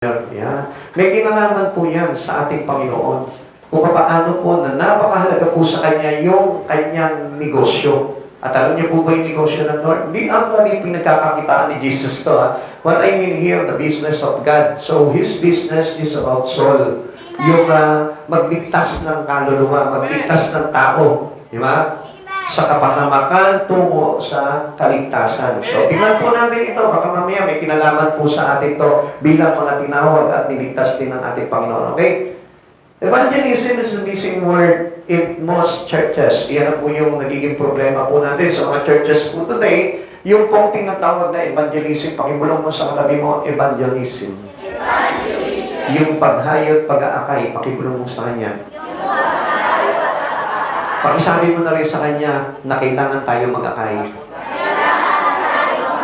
Yan. May kinalaman po yan sa ating Panginoon. Kung paano po na napakahalaga po sa Kanya yung Kanyang negosyo. At alam niyo po ba yung negosyo ng Lord? Hindi actually pinagkakakitaan ni Jesus to. What I mean here, the business of God. So His business is about soul. Yung magligtas ng kaluluwa, magligtas ng tao. Di ba? Sa kapahamakan tungo sa kaligtasan. So, tingnan po natin ito. Baka mamaya may kinalaman po sa atin to bilang mga tinawag at niligtas din ng ating Panginoon. Okay? Evangelism is a missing word in most churches. Iyan po yung nagiging problema po natin sa mga churches po today. Yung pong tinatawag na evangelism, pakibulong mo sa katabi mo, evangelism. Yung paghayot, pag-aakay, pakibulong mo sa kanya. Pakisabi mo na rin sa kanya na kailangan tayo mag-akay.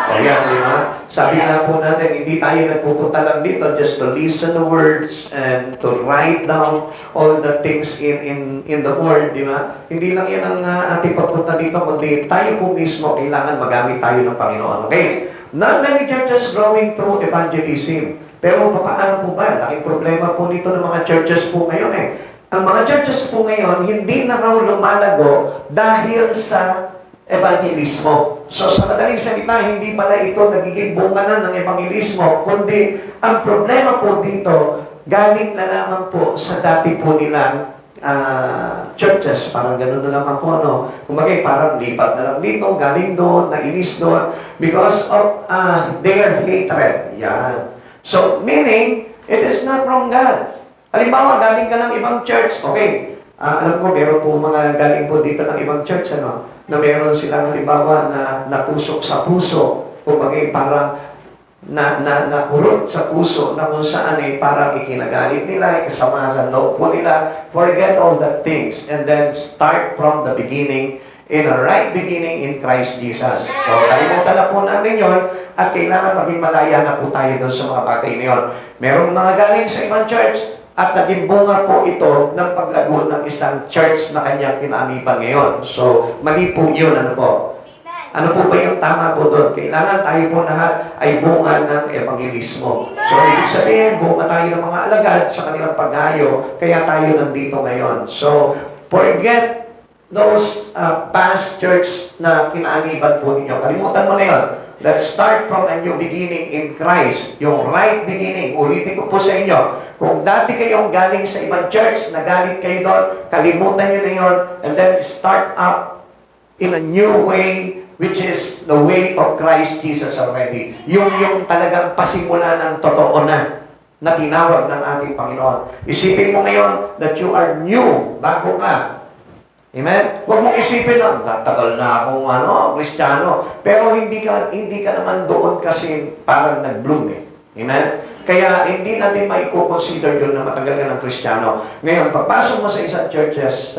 Ayan, di ba? Sabi nga po natin, hindi tayo nagpupunta lang dito just to listen the words and to write down all the things in the word, di ba? Hindi lang yan ang ating pagpunta dito, kundi tayo po mismo kailangan magamit tayo ng Panginoon. Okay? Not many churches growing through evangelism. Pero paano po ba? Laking problema po nito ng mga churches po ngayon eh. Ang mga churches po ngayon, hindi na raw lumalago dahil sa evangelismo. So sa madaling salita, hindi pala ito nagiging bunganan ng evangelismo, kundi ang problema po dito, galing na lamang po sa dati po nilang churches. Parang ganun na naman po, no? Kumbaga, parang lipat na lang dito, galing doon, nainis doon, because of their hatred. Yan. So, meaning, it is not from God. Halimbawa, galing ka ng ibang church, okay. Alam ko, meron po mga galing po dito ng ibang church, ano, na meron silang halimbawa na natusok sa puso, kumbaga parang nakurot sa puso, na kung saan ay parang ikinagalit nila, kasama sa loob po nila, forget all the things, and then start from the beginning, in a right beginning in Christ Jesus. So, kalimutan na po natin yon at kailangan maging malaya na po tayo doon sa mga bagay na yun. Merong mga galing sa ibang church, at naging bunga po ito ng paglago ng isang church na kanyang kinamiban ngayon. So, mali po yun. Ano po? Ano po ba yung tama po doon? Kailangan tayo po lahat ay bunga ng evangelismo. So, ibig sabihin, bunga tayo ng mga alagad sa kanilang paghayo, kaya tayo nandito ngayon. So, forget those past church na kinamiban po ninyo. Kalimutan mo na yun. Let's start from a new beginning in Christ. Yung right beginning. Ulitin ko po sa inyo. Kung dati kayong galing sa ibang church, nagalit kayo doon, kalimutan nyo na yun, and then start up in a new way, which is the way of Christ Jesus already. Yung talagang pasimula ng totoo na tinawag ng ating Panginoon. Isipin mo ngayon that you are new, bago ka. Amen? Huwag mong isipin na, tagal na akong Kristiyano. Pero hindi ka naman doon kasi parang nag-bloom eh. Amen? Kaya hindi natin maiko-consider yun na matagal ka ng Kristiyano. Ngayon, pagpasok mo sa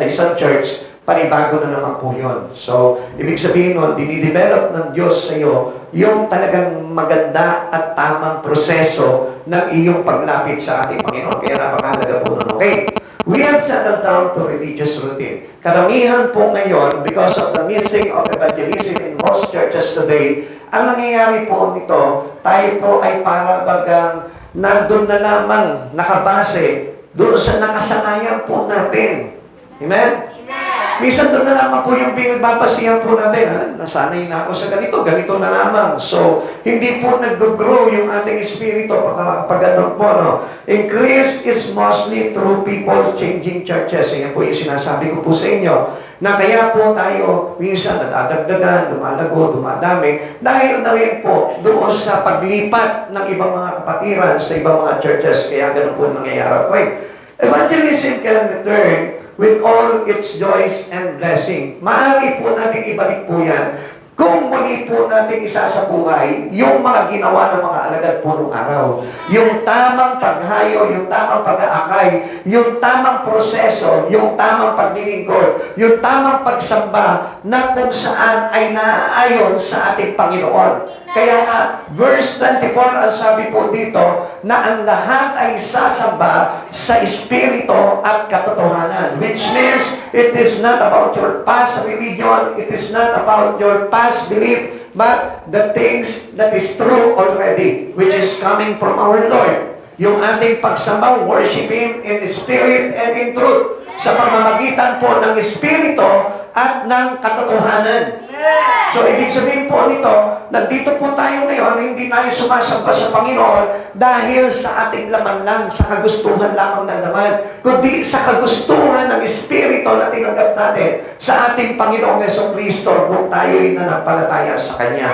isang church, panibago na naman po yun. So, ibig sabihin nun, dinidevelop ng Diyos sa iyo yung talagang maganda at tamang proseso ng iyong paglapit sa ating Panginoon. Kaya napakahalaga po nun. Okay? We have settled down to religious routine. Karamihan po ngayon, because of the missing of evangelism in most churches today, ang nangyayari po nito, tayo po ay para bagang nandun na lamang nakabase doon sa nakasanayan po natin. Amen? Minsan doon na lamang po yung pinagbabasihan po natin. Nasanay na ako sa ganito na lamang. So, hindi po nag-grow yung ating espiritu pag ganun po. No? Increase is mostly through people changing churches. Yan po yung sinasabi ko po sa inyo. Na kaya po tayo minsan nadadagdagan, lumalago, dumadami. Dahil na rin po doon sa paglipat ng ibang mga kapatiran sa ibang mga churches. Kaya ganun po nangyayari. Okay. Evangelism can return with all its joys and blessing. Maaari po natin ibalik po yan kung muli po natin isa sa buhay yung mga ginawa ng mga alagad po nung araw. Yung tamang paghayo, yung tamang pag-aakay, yung tamang proseso, yung tamang paglilingkod, yung tamang pagsamba na kung saan ay naaayon sa ating Panginoon. Kaya nga, verse 24, ang sabi po dito, na ang lahat ay sasamba sa Espiritu at katotohanan. Which means, it is not about your past religion, it is not about your past belief, but the things that is true already, which is coming from our Lord. Yung ating pagsamba, worship Him in spirit and in truth. Sa pamamagitan po ng Espiritu at ng katotohanan. So, ibig sabihin po nito, nandito po tayo ngayon, hindi tayo sumasamba sa Panginoon dahil sa ating laman lang, sa kagustuhan lamang ng laman, kundi sa kagustuhan ng Espiritu na tinanggap natin sa ating Panginoong Jesucristo kung tayo'y nanampalataya sa Kanya.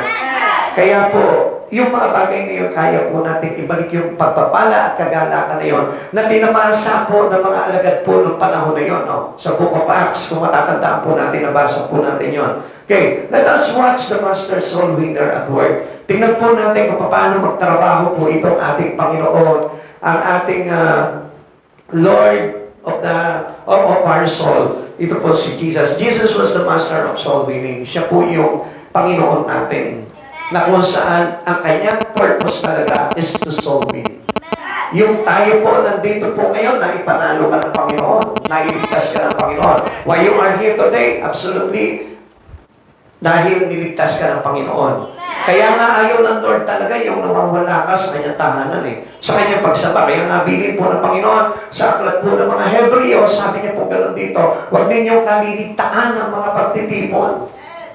Kaya po, yung mga bagay na yun, kaya po natin ibalik yung pagpapala at kagalakan na yun na tinamasa po ng mga alagad po ng panahon na yun. No? Sa Book of Acts, kung matatandaan po natin, nabasa po natin yun. Okay, let us watch the Master Soul Winner at work. Tingnan po natin kung paano magtrabaho po itong ating Panginoon, ang ating Lord of our soul. Ito po si Jesus. Jesus was the Master of Soul Winning. Siya po yung Panginoon natin, na kung saan ang kanyang purpose talaga is to soul win. Yung tayo po nandito po ngayon na ipanalo ka ng Panginoon, nailigtas ka ng Panginoon. Why you are here today? Absolutely, dahil niligtas ka ng Panginoon. Kaya nga ayaw ng Lord talaga yung nawawala ka sa kanyang tahanan sa kanyang pagsamba. Kaya nga bilin po ng Panginoon sa aklat po ng mga Hebreo, sabi niya po gano'n dito, huwag ninyong kaliligtaan ng mga pagtitipon.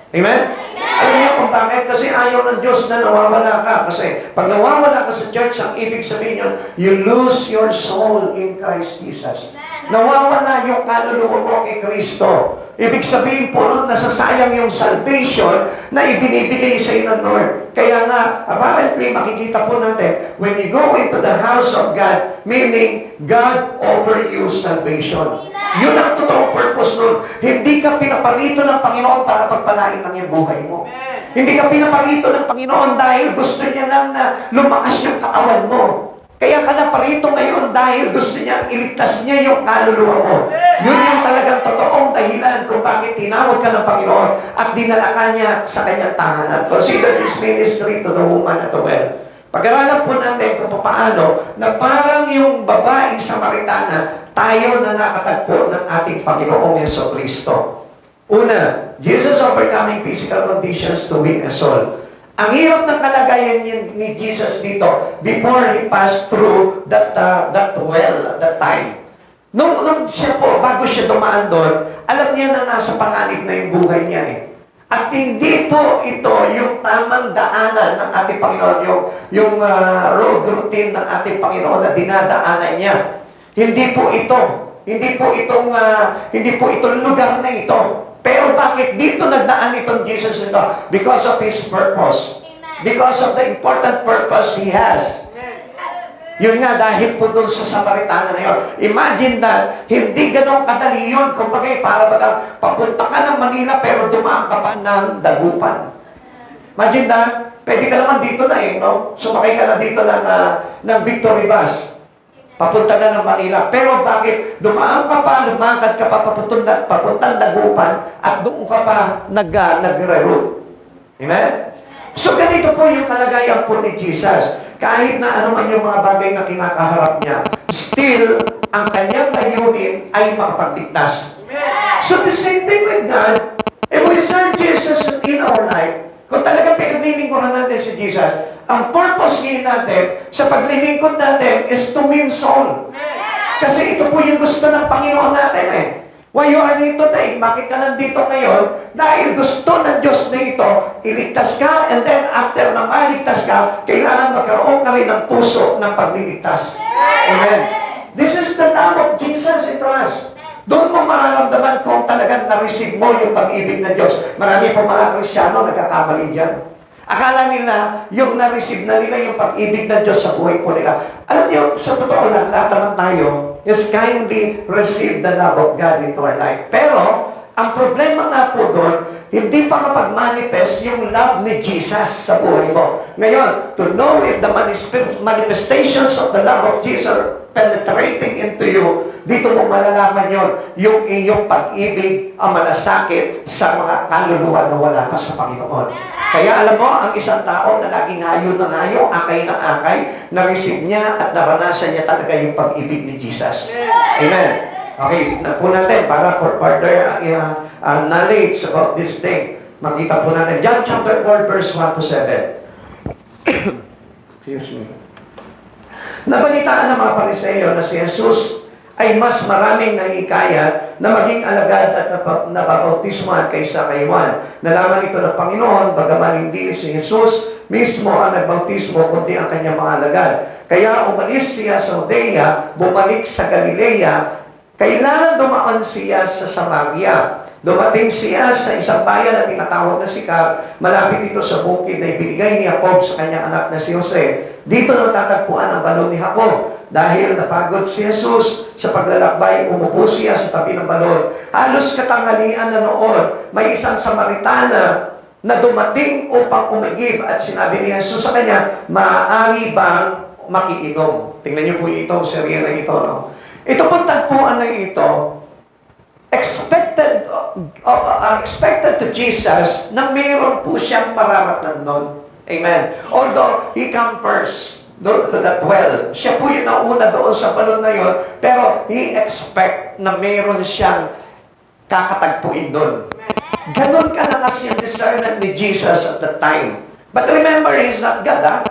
Amen? Alam niyo kung bakit? Kasi ayaw ng Diyos na nawawala ka. Kasi pag nawawala ka sa church, ang ibig sabihin yun, you lose your soul in Christ Jesus. Nawawala yung kaluluwa mo kay Kristo. Ibig sabihin po nun, nasasayang yung salvation na ibinibigay sa iyo ng Lord. Kaya nga, apparently, makikita po natin, when you go into the house of God, meaning, God offer you salvation. Yun ang totoong purpose nun. Hindi ka pinaparito ng Panginoon para pagpalain ng iyong buhay mo. Hindi ka pinaparito ng Panginoon dahil gusto niya lang na lumakas yung katawan mo. Kaya ka na parito ngayon dahil gusto niya, iligtas niya yung kaluluwa mo. Yun yung talagang totoong dahilan kung bakit tinawag ka ng Panginoon at dinala ka niya sa kanyang tahanan. Consider this ministry to the woman at the well. Pag-aralan po natin kung paano na parang yung babaeng Samaritana, tayo na nakatagpo ng ating Panginoong Jesucristo. Una, Jesus overcoming physical conditions to win a soul. Ang hirap ng kalagayan ni Jesus dito before He passed through that well at that time. Nung siya po, bago siya dumaan doon, alam niya na nasa panganib na yung buhay niya At hindi po ito yung tamang daanan ng ating Panginoon, yung road routine ng ating Panginoon na dinadaanan niya. Hindi po itong lugar na ito. Pero bakit dito nagdaan itong Jesus ito? Because of His purpose. Because of the important purpose He has. Yun nga, dahil po doon sa Samaritana na yun. Imagine that, hindi ganun kadali yun. Kung bagay, para bagang papunta ka ng Manila pero dumaan ka pa ng Dagupan. Imagine that, pwede ka naman dito na no? Sumakay ka na dito ng Victory Bus. Papunta na ng Manila. Pero bakit? Dumaan ka pa, lumakad ka pa, papuntang Dagupan, at doon ka pa nag-reroute. Amen? So, ganito po yung kalagayan po ni Jesus. Kahit na ano man yung mga bagay na kinakaharap niya, still, ang kanyang layunin ay makapagligtas. So, the same thing with God, if we serve Jesus in our life, kung talaga pinaglilingkuran natin si Jesus, ang purpose ngayon natin sa paglilingkod natin is to win soul. Kasi ito po yung gusto ng Panginoon natin Why you are here today? Bakit ka nandito ngayon? Dahil gusto ng Diyos na ito, iligtas ka, and then after na maligtas ka, kailangan magkaroon ka rin ng puso ng pagliligtas. Amen. This is the love of Jesus in us. Doon mo mararamdaman kung talagang na-receive mo yung pag-ibig ng Diyos. Marami po mga Kristiyano nagkakamali dyan. Akala nila, yung na-receive na nila yung pag-ibig ng Diyos sa buhay po nila. Alam niyo, sa totoo lang, lahat naman tayo is kindly receive the love of God into our life. Pero, ang problema nga po doon, hindi pa kapag-manifest yung love ni Jesus sa buhay mo. Ngayon, to know if the manifestations of the love of Jesus penetrating into you, dito mo malalaman yon yung iyong pag-ibig ang malasakit sa mga kaluluwa na wala pa sa Panginoon. Kaya alam mo, ang isang tao na laging hayo ng hayo, akay ng akay, na-receive niya at naranasan niya talaga yung pag-ibig ni Jesus. Amen. Okay, tignan po natin para for further knowledge about this thing. Makita po natin. John chapter 4, verse 1 to 7. Excuse me. Nabalitaan ng mga Pariseo na si Jesus ay mas maraming nahihikayat na maging alagad at nababautismuhan kaysa kay Juan. Nalaman ito ng Panginoon, bagaman hindi si Jesus mismo ang nagbautismo, kundi ang kanyang mga alagad. Kaya umalis siya sa Judea, bumalik sa Galilea. Kailangan dumaan siya sa Samaria. Dumating siya sa isang bayan na tinatawag na Sicar, malapit ito sa bukid na ibinigay ni Jacob sa kanyang anak na si Jose. Dito natatagpuan ang balon ni Jacob. Dahil napagod si Jesus sa paglalakbay, umupo siya sa tabi ng balon. Halos katanghalian na noon, may isang Samaritana na dumating upang umigib at sinabi ni Jesus sa kanya, maaari bang makiinom? Tingnan niyo po ito, serye na ito. No? Ito pong tagpuan na ito, expected to Jesus na mayroon po siyang mararatnan nun. Amen. Although he come first to that well. Siya po yung nauna doon sa balon na yun, pero he expect na mayroon siyang kakatagpuin doon. Ganon kalakas yung discernment ni Jesus at that time. But remember, he's not God, ha?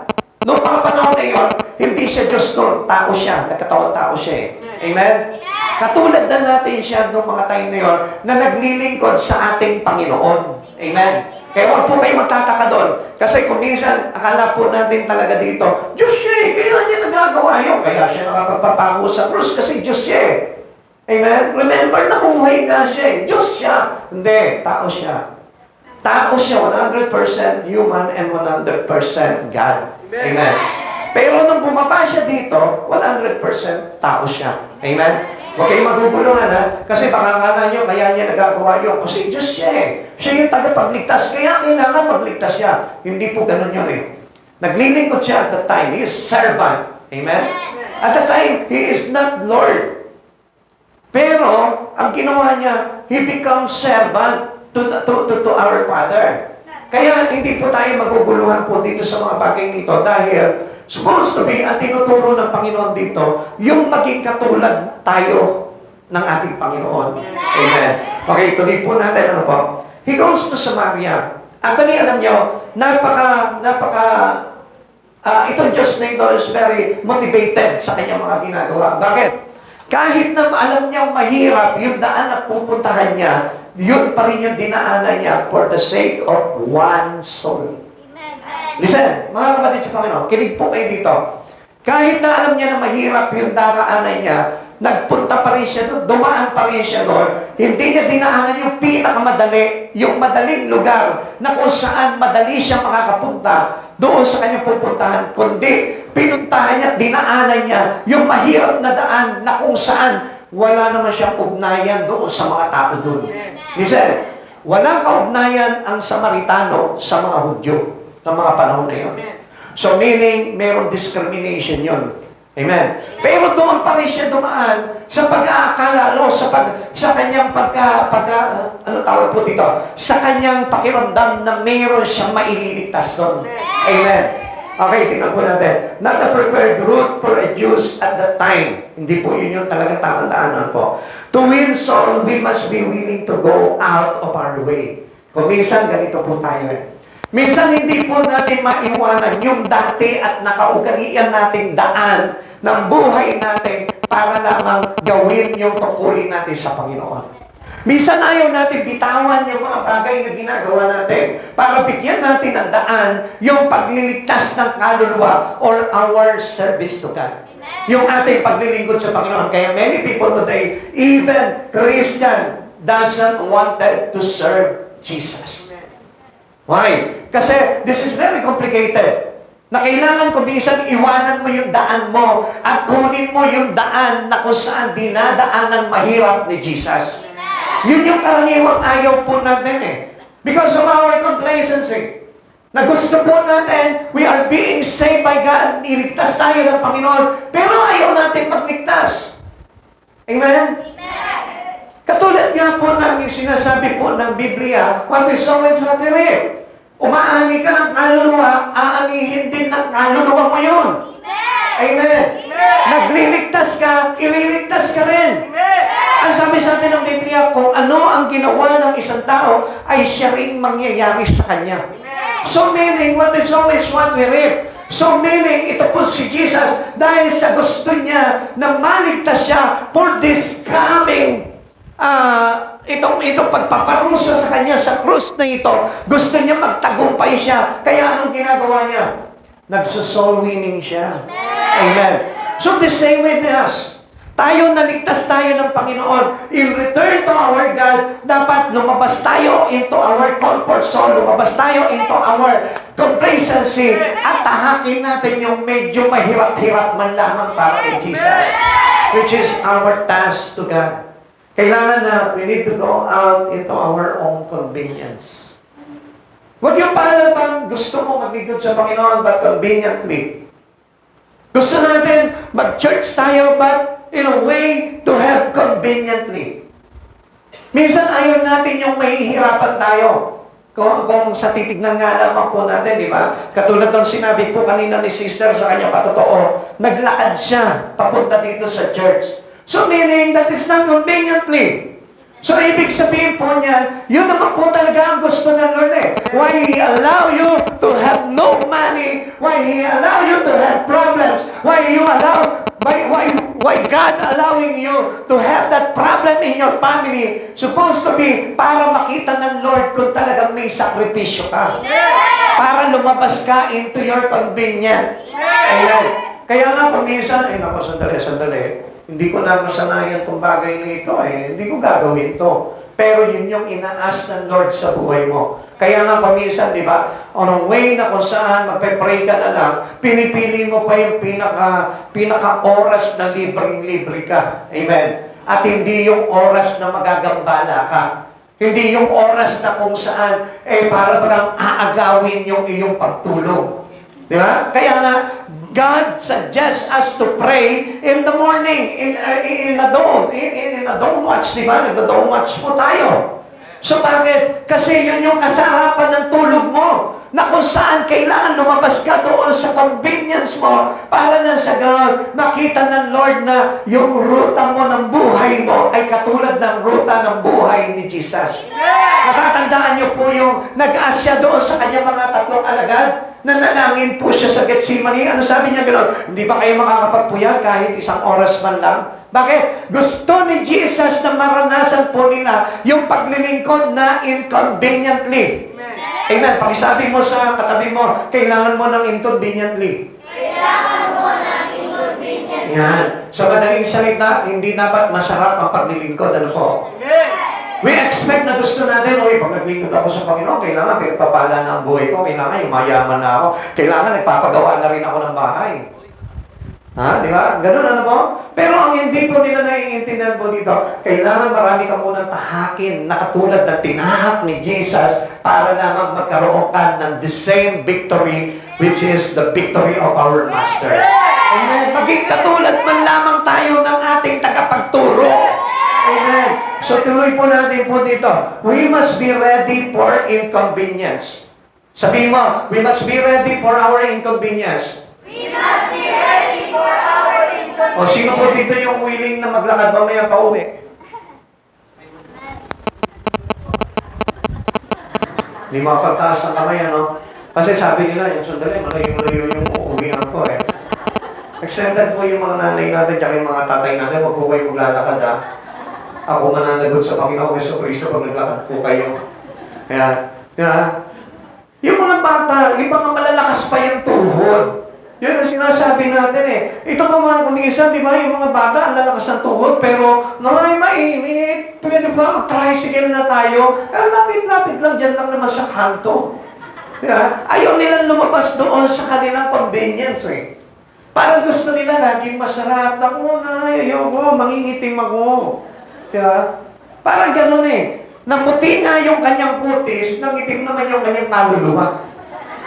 Noong mga panahon na yun, hindi siya Diyos doon. Tao siya. Nagkatawang tao siya eh. Amen? Katulad na natin siya noong mga time na yun na naglilingkod sa ating Panginoon. Amen? Kaya huwag po kayo magtataka doon. Kasi kung minsan, akala po natin talaga dito, Diyos siya eh, kaya niya nagagawa yun. Kaya siya nakapagpapango sa krus kasi Diyos siya eh. Amen? Remember na buhay nga siya eh. Diyos siya. Hindi, tao siya. Tao siya, 100% human and 100% God. Amen? Pero nung bumaba siya dito, 100% tao siya. Amen? Huwag kayong maguguluhan, ha? Kasi baka akala nyo, kaya niya nagagawa yun. Kasi Diyos siya eh. Siya yung tagapagligtas. Kaya kailangan magligtas siya. Hindi po ganun yun eh. Naglilingkod siya at that time. He is servant. Amen? At that time, He is not Lord. Pero, ang ginawa niya, He becomes servant to our Father. Kaya hindi po tayo maguguluhan po dito sa mga bagay nito dahil supposed to be, ang tinuturo ng Panginoon dito, yung maging katulad tayo ng ating Panginoon. Amen. Okay, tuloy po natin. Ano po? He goes to Samaria. Actually, alam nyo, itong Diyos na ito is very motivated sa kanyang mga ginagawa. Bakit? Kahit na alam niya mahirap, yung daan na pupuntahan niya, yun pa rin yung dinaanan niya for the sake of one soul. Listen, mga kapatid sa Panginoon, kinig po kayo dito. Kahit na alam niya na mahirap yung daraanan niya, nagpunta pa rin siya doon, dumaan pa rin siya doon. Hindi niya dinaanan yung pinakamadali, yung madaling lugar na kung saan madali siya makakapunta doon sa kanyang pupuntahan. Kundi, pinuntahan niya, dinaanan niya yung mahirap na daan na kung saan wala naman siyang ugnayan doon sa mga tao doon. Listen, walang kaugnayan ang Samaritano sa mga Hudyo ng mga panahon na yun. So meaning, mayroong discrimination yun. Amen. Pero doon pa rin siya dumaan sa pag-aakala, sa kanyang ano tawag po dito? Sa kanyang pakiramdam na mayroon siyang maililigtas doon. Amen. Okay, tingnan po natin. Not a prepared route for a Jews at that time. Hindi po yun yung talagang tamang daanan po. To win soul, we must be willing to go out of our way. Kung minsan, ganito po tayo eh. Minsan hindi po natin maiwanan yung dati at nakaugalian nating daan ng buhay natin para lamang gawin yung tungkulin natin sa Panginoon. Minsan ayaw natin bitawan yung mga bagay na ginagawa natin para bigyan natin ng daan yung pagliligtas ng kaluluwa or our service to God. Yung ating paglilingkod sa Panginoon. Kaya many people today, even Christian, doesn't wanted to serve Jesus. Why? Kasi this is very complicated. Na kailangan kung minsan iwanan mo yung daan mo at kunin mo yung daan na kung saan dinadaan ng mahirap ni Jesus. Yun yung karaniwang ayaw po natin eh. Because of our complacency. Na gusto po natin, we are being saved by God, iligtas tayo ng Panginoon, pero ayaw natin magligtas. Amen? Katulad nga po ng sinasabi po ng Biblia, what is so much what we read. Umaani ka ng kaluluwa, aanihin din ng kaluluwa mo yun. Amen. Nagliligtas ka, ililigtas ka rin. Ang sabi sa atin ng Biblia, kung ano ang ginawa ng isang tao, ay siya rin mangyayari sa kanya. So meaning, what is always what we reap. So meaning, ito po si Jesus, dahil sa gusto niya na maligtas siya for this coming, itong pagpaparusa sa kanya sa krus na ito, gusto niya magtagumpay siya. Kaya anong ginagawa niya? Nagsosoul winning siya. Amen. So the same with us. Tayo, naligtas tayo ng Panginoon. In return to our God, dapat lumabas tayo into our comfort zone, lumabas tayo into our complacency, at tahakin natin yung medyo mahirap-hirap man lamang para kay Jesus, which is our task to God. Kailangan na we need to go out into our own convenience. Huwag yung parang bang gusto mo maglingkod sa Panginoon but conveniently. Gusto natin mag-church tayo but in a way to have conveniently. Minsan ayaw natin yung mahihirapan tayo. Kung sa titignan nga naman po natin, di ba? Katulad ng sinabi po kanina ni sister sa kanya patotoo, naglakad siya papunta dito sa church. So meaning that it's not conveniently. So ibig sabihin po niya, yun naman po talaga ang gusto ng Lord eh. Why He allow you to have no money? Why He allow you to have problems? Why God allowing you to have that problem in your family supposed to be para makita ng Lord kung talagang may sakripisyo ka. Para lumabas ka into your convenience. Amen. Kaya nga kung minsan, naku, sandali. Hindi ko na masanayan itong bagay na ito hindi ko gagawin to. Pero yun yung inaas ng Lord sa buhay mo. Kaya nga paminsan, di ba, on a way na kung saan magpe-pray ka na lang, pinipili mo pa yung pinaka-oras na libreng-libre ka. Amen. At hindi yung oras na magagambala ka. Hindi yung oras na kung saan, para bagang aagawin yung iyong pagtulog. Di ba? Kaya nga, God suggests us to pray in the morning, in the dawn, in the dawn watch, di ba? Nagda-dawn watch po tayo. So bakit? Kasi yun yung kasarapan ng tulog mo, na kung saan kailangan lumabas ka doon sa convenience mo para na sa gano'n makita ng Lord na yung ruta mo ng buhay mo ay katulad ng ruta ng buhay ni Jesus. Natatandaan niyo po yung nag-ask siya doon sa kanyang mga tatlong alagad, nanalangin po siya sa Gethsemane. Ano sabi niya gano'n? Hindi ba kayo makakapagpuyat kahit isang oras man lang? Bakit? Gusto ni Jesus na maranasan po nila yung paglilingkod na inconveniently. Amen. Pakisabi mo sa katabi mo, kailangan mo ng inconveniently. Kailangan mo ng inconveniently. Yan. Sa madaling salita, hindi dapat masarap ang paglilingkod. Ano po? We expect na gusto natin, pag naglingkod ako sa Panginoon, kailangan pinagpapala na ang buhay ko, kailangan yung mayaman na ako, kailangan nagpapagawa na rin ako ng bahay. Di ba? Ganun, ano po? Pero ang hindi po nila naiintindihan po dito, kailangan marami ka munang tahakin na katulad ng tinahak ni Jesus para lamang magkaroon ka ng the same victory, which is the victory of our Master. Amen. Maging katulad man lamang tayo ng ating tagapagturo. Amen. So tuloy po natin po dito. We must be ready for inconvenience. Sabihin mo, we must be ready for our inconvenience. We must be ready for our inconvenience. O sino po dito yung willing na maglakad mamaya pa uwi? Hindi makapagtaas ang kamay, ano? Kasi sabi nila, yung sandali, malayo-layo yung uuwihan ko Extended po yung mga nanay natin, tsaka yung mga tatay natin, huwag po kayo maglalakad Ako mananagot sa Panginoon Kristo pag naglakad po kayo. Kaya, yung mga bata, yung mga malalakas pa yung tuhod. Yun ang sinasabi natin Ito pa mga kunisan, di ba? Yung mga bata, ang lalakas ng tuhod, pero, mainit. Pwede ba mag-tricycle na tayo? Lapit-lapit lang, dyan lang naman sa kanto. Diba? Ayaw nilang lumabas doon sa kanilang convenience Parang gusto nila laging masarap. Ako na, ayoko, mangingitim ako. Diba? Parang ganun Namuti nga yung kanyang kutis, nangitim naman yung kanyang kaluluwa.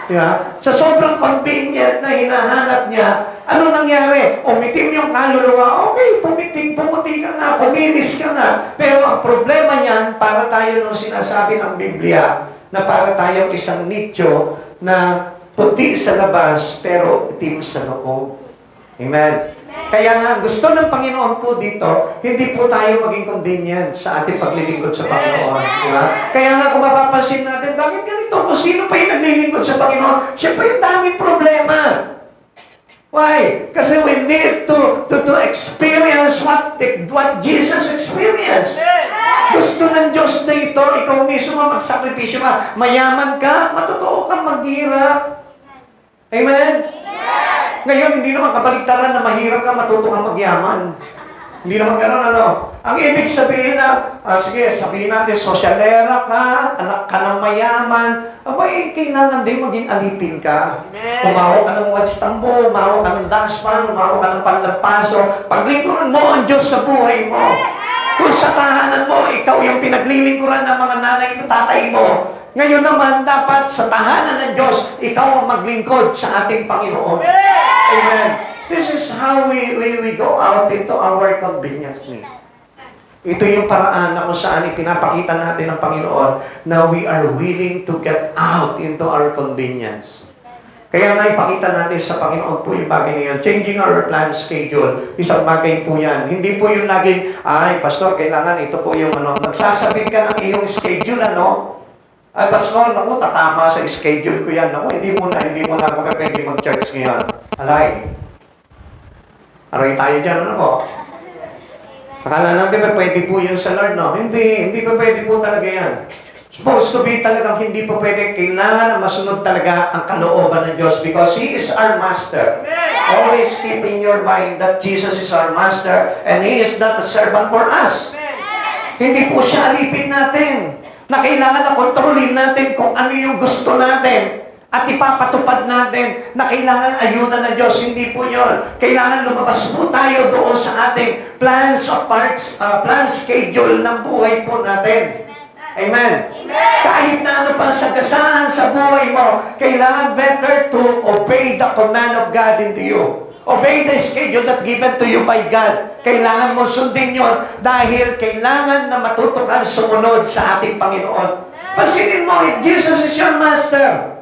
Diba? Sa sobrang convenient na hinahanap niya, ano nangyari? Umitim yung kaluluwa, okay, pumuti ka nga, pumilis ka nga. Pero ang problema niyan, para tayo nung sinasabi ng Biblia, na para tayong isang nicho na puti sa labas, pero itim sa loob. Amen. Kaya nga, gusto ng Panginoon po dito, hindi po tayo maging convenient sa ating paglilingkod sa Panginoon. Diba? Kaya nga, kung mapapansin natin, bakit ganito? Kung sino pa yung naglilingkod sa Panginoon, siya pa yung daming problema. Why? Kasi we need to experience what Jesus experienced. Gusto ng Diyos na ito, ikaw mismo magsakripisyo ka. Mayaman ka, matutuo kang maghirap. Amen? Ngayon, hindi naman kabaligtaran na mahirap ka, matuto kang magyaman. Hindi naman gano'n, ano? Ang ibig sabihin na, sige, sabihin natin, sosyalera ka, anak ka ng mayaman, abay, kailangan din maging alipin ka. Umawa ka ng watch tambo, umawa ka ng daspan, umawa ka ng panlagpaso. Paglingkuran mo ang Diyos sa buhay mo. Kung sa tahanan mo, ikaw yung pinaglilingkuran ng mga nanay at tatay mo. Ngayon naman, dapat sa tahanan ng Diyos, ikaw ang maglingkod sa ating Panginoon. Amen. This is how we go out into our convenience need. Ito yung paraan na kung saan ipinapakita natin ng Panginoon na we are willing to get out into our convenience. Kaya nga ipakita natin sa Panginoon po yung bagay na yun. Changing our plan schedule. Isang bagay po yan. Hindi po yung laging, ay, Pastor, kailangan ito po yung ano. Nagsasabit ka ng iyong schedule, ano? Ay, Pastor, naku, tatama sa schedule ko yan. Naku, hindi mo na ako pwede mag-church ngayon. Alay. Aray tayo dyan, ano po? Akala natin pa pwede po yun sa Lord, no? Hindi pa pwede po talaga yan. Supposed to be talagang hindi pa pwede. Kailangan na masunod talaga ang kalooban ng Diyos because He is our Master. Always keep in your mind that Jesus is our Master and He is not a servant for us. Hindi po siya alipin natin na kailangan na kontrolin natin kung ano yung gusto natin at ipapatupad natin na kailangan ayuda ng Diyos. Hindi po yun. Kailangan lumabas po tayo doon sa ating plan schedule ng buhay po natin. Amen. Kahit na ano pa sagasaan sa buhay mo, kailangan better to obey the command of God into you. Obey the schedule that given to you by God. Kailangan mo sundin yun dahil kailangan na matuto kang sumunod sa ating Panginoon. Pansinin mo, if Jesus is your Master,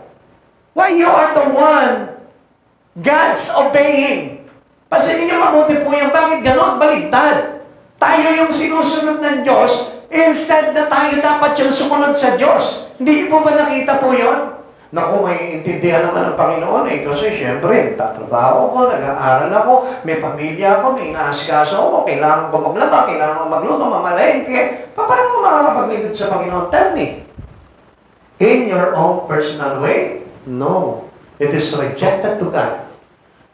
why you are the one God's obeying? Pansinin niyo mabuti po yan. Bakit ganon? Baligtad. Tayo yung sinusunod ng Diyos, instead na tayo dapat yung sumunod sa Diyos. Hindi niyo po ba nakita po yun? Naku, may intindihan naman ng Panginoon eh. Kasi syempre, nagtatrabaho ko, nag-aaral ako, may pamilya ako, may inaasikaso ako, kailangan ko maglaba, kailangan ko magluto, mamalengke. Paano ko makakapaglingkod sa Panginoon? Tell me. In your own personal way? No. It is rejected to God.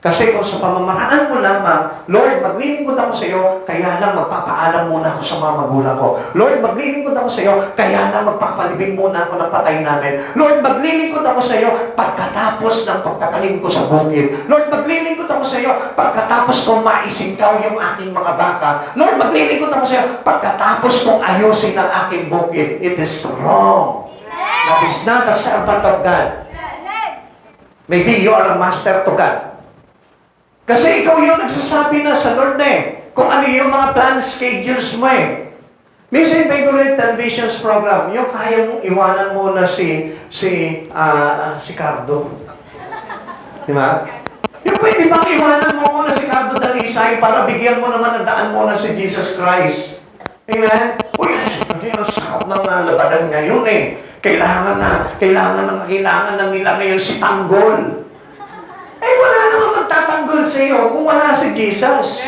Kasi kung sa pamamaraan mo lamang, Lord, maglilingkod ako sa iyo, kaya lang magpapaalam muna ako sa mga magulang ko. Lord, maglilingkod ako sa iyo, kaya lang magpapalibing muna ako ng patay namin. Lord, maglilingkod ako sa iyo pagkatapos ng pagtatanim ko sa bukid. Lord, maglilingkod ako sa iyo pagkatapos kong maisingkaw yung aking mga baka. Lord, maglilingkod ako sa iyo pagkatapos kong ayusin ang aking bukid. It is wrong. That is not a servant of God. Maybe you are a master to God. Kasi ikaw yung nagsasabi na sa Lord na eh, kung ano yung mga plan schedules mo eh. Minsan favorite televisions program, yung kaya mong iwanan mo na si Cardo. Di ba? Yung pwede bang iwanan mo muna si Cardo Dalisay para bigyan mo naman ng daan muna si Jesus Christ. Amen? Uy, ang sakap ng labanan ngayon eh. Kailangan lang nila ngayon si Tanggol. Eh, wala naman magtatanggol sa iyo kung wala si Jesus.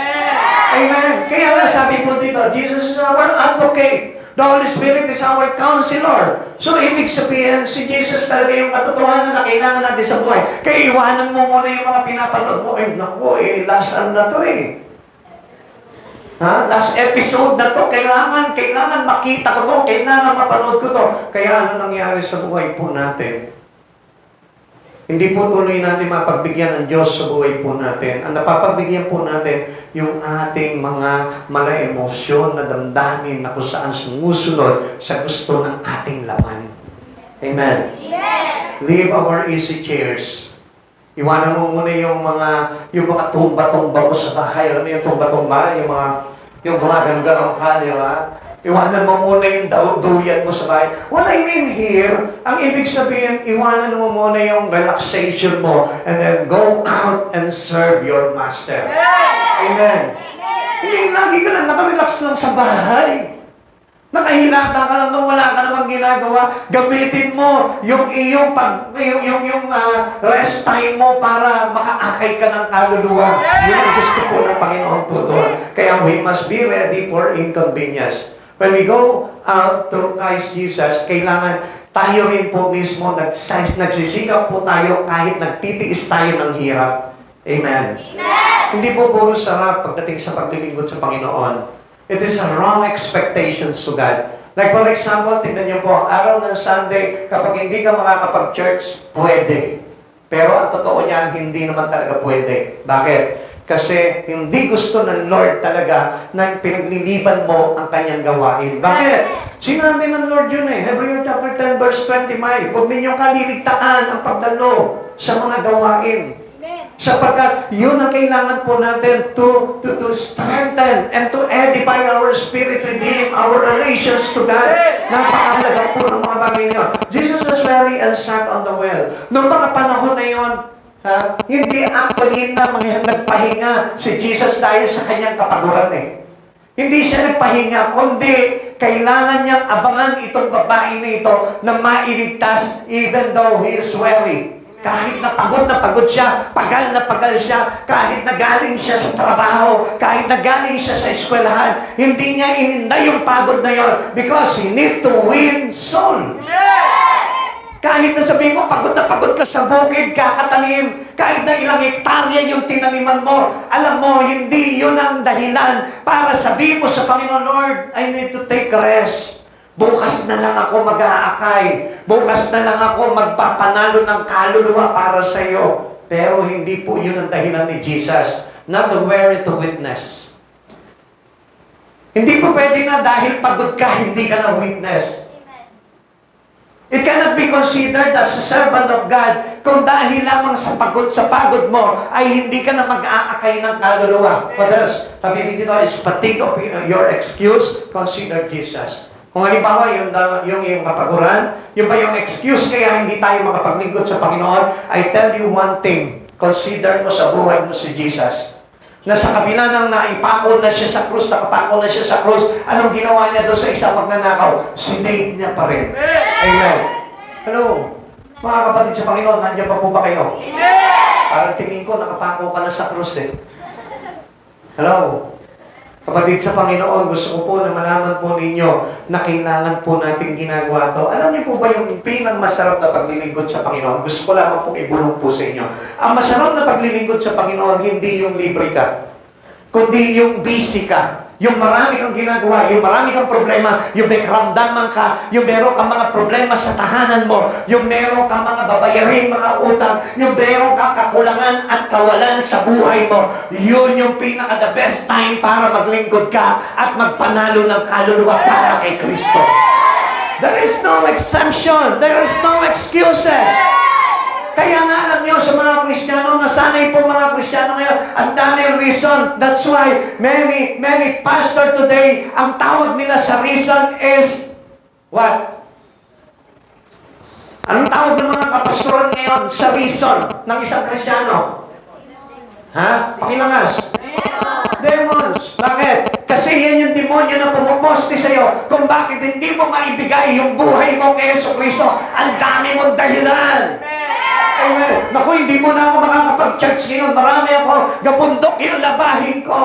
Amen. Kaya nga sabi po dito, Jesus is our advocate. The Holy Spirit is our counselor. So, ibig sabihin, si Jesus talaga yung katotohanan na kailangan natin sa buhay. Kaya iwanan mo muna yung mga pinapanood mo. Eh, naku, last ano na to eh. Last episode na to, kailangan makita ko to, kailangan mapanood ko to. Kaya ano nangyari sa buhay po natin? Hindi po tuloy natin mapagbigyan ng Diyos sa buhay po natin. Ang napapagbigyan po natin, yung ating mga mala emosyon na damdamin na kung saan sumusunod sa gusto ng ating laman. Amen? Leave our easy chairs. Iwanan mo muna yung mga tumba-tumba mo sa bahay. Alam mo yung tumba-tumba? Yung gumaganda ka, di ba? Iwanan mo muna yung duyan mo sa bahay. What I mean here, ang ibig sabihin, iwanan mo muna yung relaxation mo and then go out and serve your master. Amen. Hindi, lagi ka lang nakarelax lang sa bahay. Nakahilata ka lang nung wala ka namang ginagawa. Gamitin mo yung iyong rest time mo para makaakay ka ng kaluluwa. Yun ang gusto po ng Panginoon po doon. Kaya we must be ready for inconvenience. When we go out to Christ Jesus, kailangan tayo rin po mismo nagsisikap po tayo kahit nagtitiis tayo ng hirap. Amen. Hindi po puro sarap pagdating sa paglilingkod sa Panginoon. It is a wrong expectations to God. Like for example, tignan niyo po, araw ng Sunday, kapag hindi ka makakapag-church, pwede. Pero ang totoo niyan, hindi naman talaga pwede. Bakit? Kasi hindi gusto ng Lord talaga na pinagliliban mo ang kanyang gawain. Bakit? Sinabi ng Lord yun Hebrews chapter 10 verse 25, huwag ninyong kaliligtaan ang pagdalo sa mga gawain. Sapagkat yun ang kailangan po natin to strengthen and to edify our spirit with Him, our relations to God. Napakahalaga po ng mga bagay niyo. Jesus was very and sat on the well. Noong mga panahon na yun, hindi actually na nagpahinga si Jesus dahil sa kanyang kapaguran Hindi siya nagpahinga, kundi kailangan niyang abangan itong babae na ito na mailigtas even though he is weary. Kahit na pagod siya, pagal na pagal siya, kahit na galing siya sa trabaho, kahit na galing siya sa eskwelahan, hindi niya ininday yung pagod na yon because he need to win soul. Kahit na sabihin mo, pagod na pagod ka sa bukid, kakatanim, kahit na ilang hektarya yung tinaniman mo, alam mo, hindi yun ang dahilan para sabihin mo sa Panginoon, Lord, I need to take rest. Bukas na lang ako mag-aakay. Bukas na lang ako magpapanalo ng kaluluwa para sa iyo. Pero hindi po yun ang dahilan ni Jesus. Not the weary to witness. Hindi po pwede na dahil pagod ka, hindi ka na witness. It cannot be considered as a servant of God kung dahil lamang sa pagod mo ay hindi ka na mag-aakay ng kaluluwa. What else? Sabi dito is fatigue of your excuse, consider Jesus. Kung halimbawa, yung kapaguran, yung ba yung excuse kaya hindi tayo makapaglingkod sa Panginoon, I tell you one thing, consider mo sa buhay mo si Jesus. Na sa kabila ng naipako na siya sa krus, nakapako na siya sa krus, anong ginawa niya doon sa isang magnanakaw? Sinave niya pa rin. Amen. Hello, mga kapatid sa Panginoon, nandiyan pa po ba kayo? Parang tingin ko, nakapako ka na sa krus Hello. Kapatid sa Panginoon, gusto ko po na malaman po ninyo na kailangan po natin ginagawa ito. Alam niyo po ba yung pinakamasarap na paglilingkod sa Panginoon? Gusto ko lamang pong ibulong po sa inyo. Ang masarap na paglilingkod sa Panginoon, hindi yung libre ka, kundi yung busy ka. Yung marami kang ginagawa, yung marami kang problema, yung may karamdaman ka, yung meron kang mga problema sa tahanan mo, yung meron kang mga babayaring mga utang, yung meron kang kakulangan at kawalan sa buhay mo, yun yung pinaka-the best time para maglingkod ka at magpanalo ng kaluluwa para kay Kristo. There is no exemption. There is no excuses. Kaya nga alam niyo sa mga Kristiyano, nasanay po mga Kristiyano ngayon, ang daming reason. That's why many pastor today, ang tawag nila sa reason is what? Anong tawag ng mga kapastoran ngayon sa reason ng isang Kristiyano? Pakilangas. Demons. Bakit? Kasi yan yung demonyo na pumuposte sa'yo kung bakit hindi mo maibigay yung buhay mo kay Yesu Cristo. Ang dami mong dahilan. Amen. Naku, hindi mo na ako makakapag-church ngayon. Marami ako. Gabundok yung labahin ko.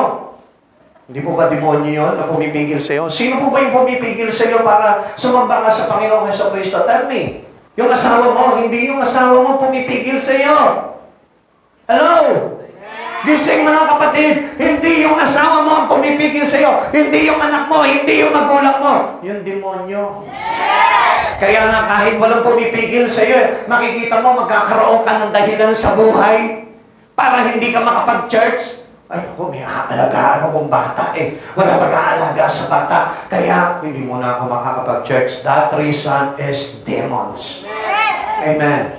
Hindi po ba demonyo yun na pumipigil sa'yo? Sino po ba yung pumipigil sa'yo para sumamba ka sa Panginoong Yesu Cristo? Tell me. Yung asawa mo, hindi yung asawa mo pumipigil sa'yo. Hello? Gising mga kapatid, hindi yung asawa mo ang pumipigil sa'yo, hindi yung anak mo, hindi yung magulang mo, yung demonyo. Kaya nga kahit walang pumipigil sa'yo, makikita mo magkakaroon ka ng dahilan sa buhay para hindi ka makapag-church. Ay, ako, may aalagaan akong bata Wala mag-aalaga sa bata. Kaya hindi mo na ako makakapag-church. That reason is demons. Amen.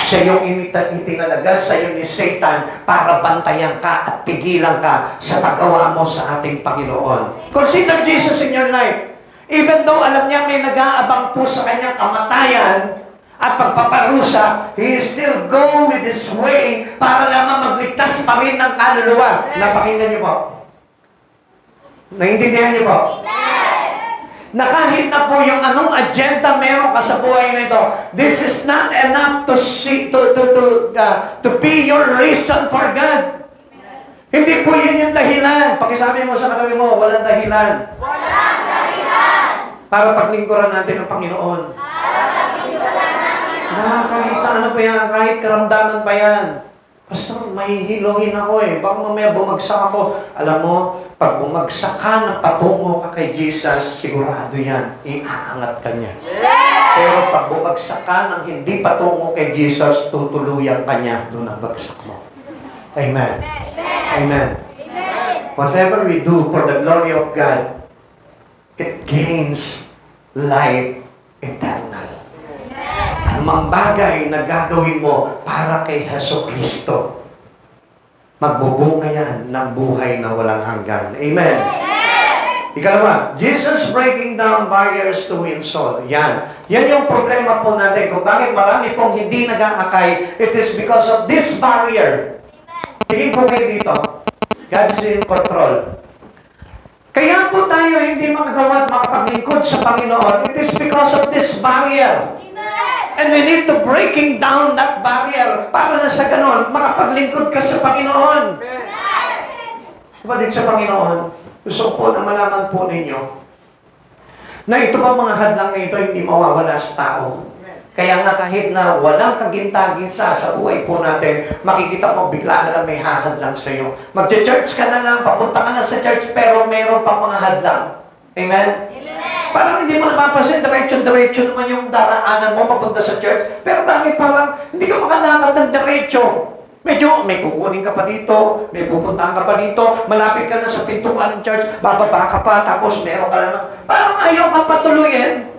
Siya yung itinalaga sa iyo ni Satan para bantayan ka at pigilan ka sa paggawa mo sa ating Panginoon. Consider Jesus in your life. Even though alam niya may nag-aabang po sa kanyang kamatayan at pagpaparusa, he still go with his way para lamang magligtas pa rin ng kaluluwa. Napakinggan niyo po. Naintindihan niyo po? na kahit na po yung anong agenda meron ka sa buhay na ito, this is not enough to be your reason for God. Hindi po yun yung dahilan. Pakisabi mo sa katabi mo, walang dahilan. Walang dahilan. Para paglingkuran natin ang Panginoon. Kahit na ano pa yan, kahit karamdaman pa yan. Pastor, mahihilongin ako eh. Baka mamaya bumagsak ako. Alam mo, pag bumagsak ka na patungo ka kay Jesus, sigurado yan, iaangat ka niya. Pero pag bumagsak ka ng hindi patungo kay Jesus, tutuluyan ka niya doon ang bagsak mo. Amen. Amen. Whatever we do for the glory of God, it gains life eternal. Anumang bagay na gagawin mo para kay Hesus Kristo, magbubunga yan ng buhay na walang hanggan. Amen. Ikalawa, Jesus breaking down barriers to win soul. Yan. Yan yung problema po natin. Kung bakit marami pong hindi nag-aakay, it is because of this barrier. Tingin po kayo dito. God is in control. Kaya po tayo hindi makagawa at makapaglingkod sa Panginoon. It is because of this barrier. And we need to breaking down that barrier para na sa ganon, makapaglingkod ka sa Panginoon. Kapatid sa Panginoon, gusto po na malaman po ninyo na ito ba mga hadlang na ito hindi mawawala sa tao. Kaya nga kahit na walang kagintagisa sa buhay po natin, makikita mo bigla na lang may hahadlang sa iyo. Magche-church ka na lang, papunta ka na sa church, pero meron pang mga hadlang. Amen? Parang hindi mo napapansin, diretso naman yung daraanan mo papunta sa church. Pero bakit parang hindi ka makalakad ng diretso? Medyo may kukunin ka pa dito, may pupuntahan ka pa dito, malapit ka na sa pintuan ng church, bababa ka pa, tapos meron ka na. Parang ayaw ka patuloyin.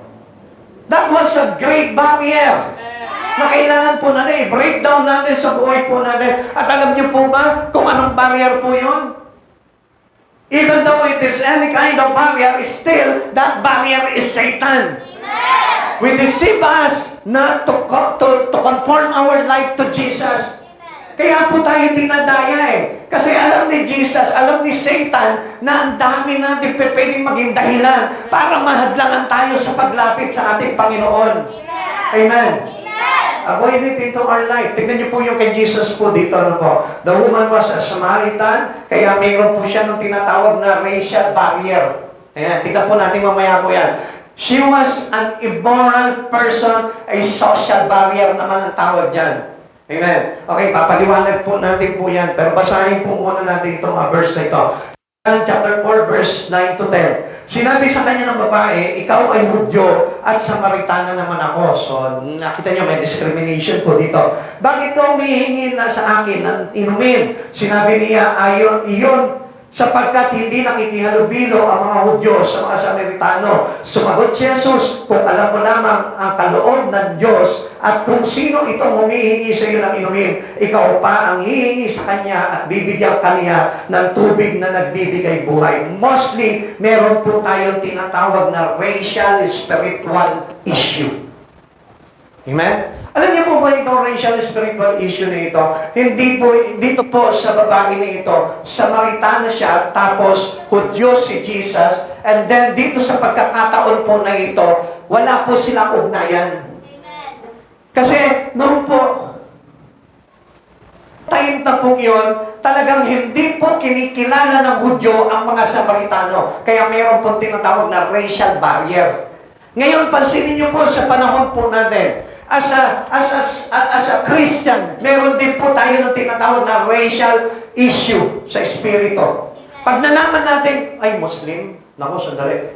That was a great barrier na kailangan po natin i-breakdown natin sa buhay po natin. At alam niyo po ba kung anong barrier po yun? Even though it is any kind of barrier, still, that barrier is Satan. Amen. We deceive us not to conform our life to Jesus. Kaya po tayo dinadaya eh. Kasi alam ni Jesus, alam ni Satan, na ang dami natin pwedeng maging dahilan para mahadlangan tayo sa paglapit sa ating Panginoon. Amen. Avoid it into our life. Tignan niyo po yung kay Jesus po dito. Ano po? The woman was a Samaritan, kaya mayroon po siya ng tinatawag na racial barrier. Ayan, tignan po natin mamaya po yan. She was an immoral person, a social barrier naman ang tawag dyan. Amen. Okay, papaliwanag po natin po yan. Pero basahin po muna natin itong verse na ito. John chapter 4, verse 9 to 10. Sinabi sa kanya ng babae, ikaw ay Hudyo at Samaritana naman ako. So, nakita niyo may discrimination po dito. Bakit ka humihingi na sa akin ng inumin? Sinabi niya, iyon, sapagkat hindi nakikihalubilo ang mga Hudyo sa mga Samaritano. Sumagot si Jesus, kung alam mo lamang ang kaloob ng Diyos at kung sino itong humihingi sa iyo ng inumin, ikaw pa ang hihingi sa kanya at bibigyan kanya ng tubig na nagbibigay buhay. Mostly, meron po tayong tinatawag na racial spiritual issue. Amen? Alam niyo po ba itong racial spiritual issue na ito? Hindi po, dito po sa babae na ito, Samaritano siya, tapos Hudyo si Jesus, and then dito sa pagkakataon po na ito, wala po silang ugnayan. Kasi noon po, time na po yun, talagang hindi po kinikilala ng Hudyo ang mga Samaritano. Kaya mayroon po tinatawag na racial barrier. Ngayon, pansinin niyo po sa panahon po natin, as a Christian, meron din po tayo ng tinatawag na racial issue sa espiritu. Pag nalaman natin, ay Muslim, naku, sandali.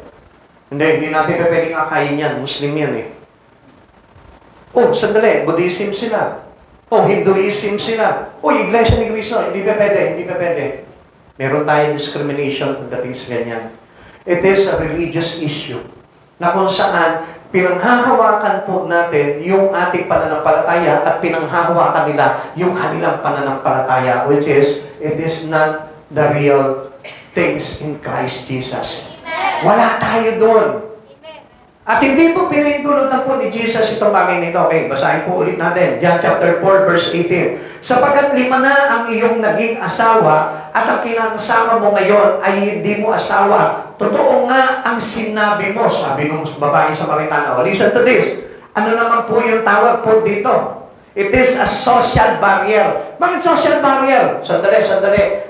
Hindi natin pwedeng akayin yan, Muslim yan eh. Oh, sandali, Buddhism sila. Oh, Hinduism sila. Oh, Iglesia ni Cristo, hindi pa pwede. Meron tayong discrimination pagdating sa ganyan. It is a religious issue na kung saan pinanghahawakan po natin yung ating pananampalataya at pinanghahawakan nila yung kanilang pananampalataya, which is, it is not the real things in Christ Jesus. Wala tayo doon. At hindi po pinahintulutan po ni Jesus itong bagay nito. Okay, basahin po ulit natin. John chapter 4, verse 18. Sapagkat 5 na ang iyong naging asawa at ang kinakasama mo ngayon ay hindi mo asawa. Totoo nga ang sinabi mo, sabi ng babaeng Samaritana. Oh, listen to this. Ano naman po yung tawag po dito? It is a social barrier. Bakit social barrier? Sandali.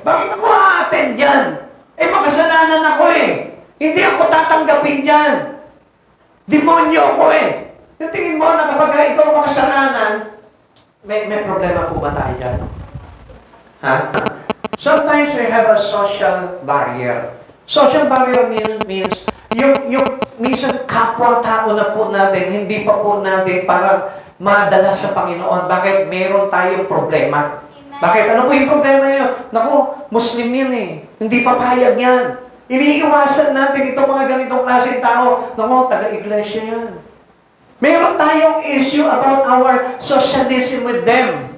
Bakit ako a-attend dyan? Makasalanan ako eh. Hindi ako tatanggapin dyan. Demonyo ako eh. Yung tingin mo na kapag ikaw makasalanan, may problema po ba tayo dyan? Ha? Sometimes we have a social barrier. Social barrier means yung minsan kapwa-tao na po natin, hindi pa po natin parang madala sa Panginoon. Bakit? Meron tayong problema. Bakit? Ano po yung problema niyo? Naku, Muslim yan eh. Hindi papayag yan. Iniiwasan natin itong mga ganitong klaseng tao. Naku, taga-iglesia yan. Meron tayong issue about our socialism with them.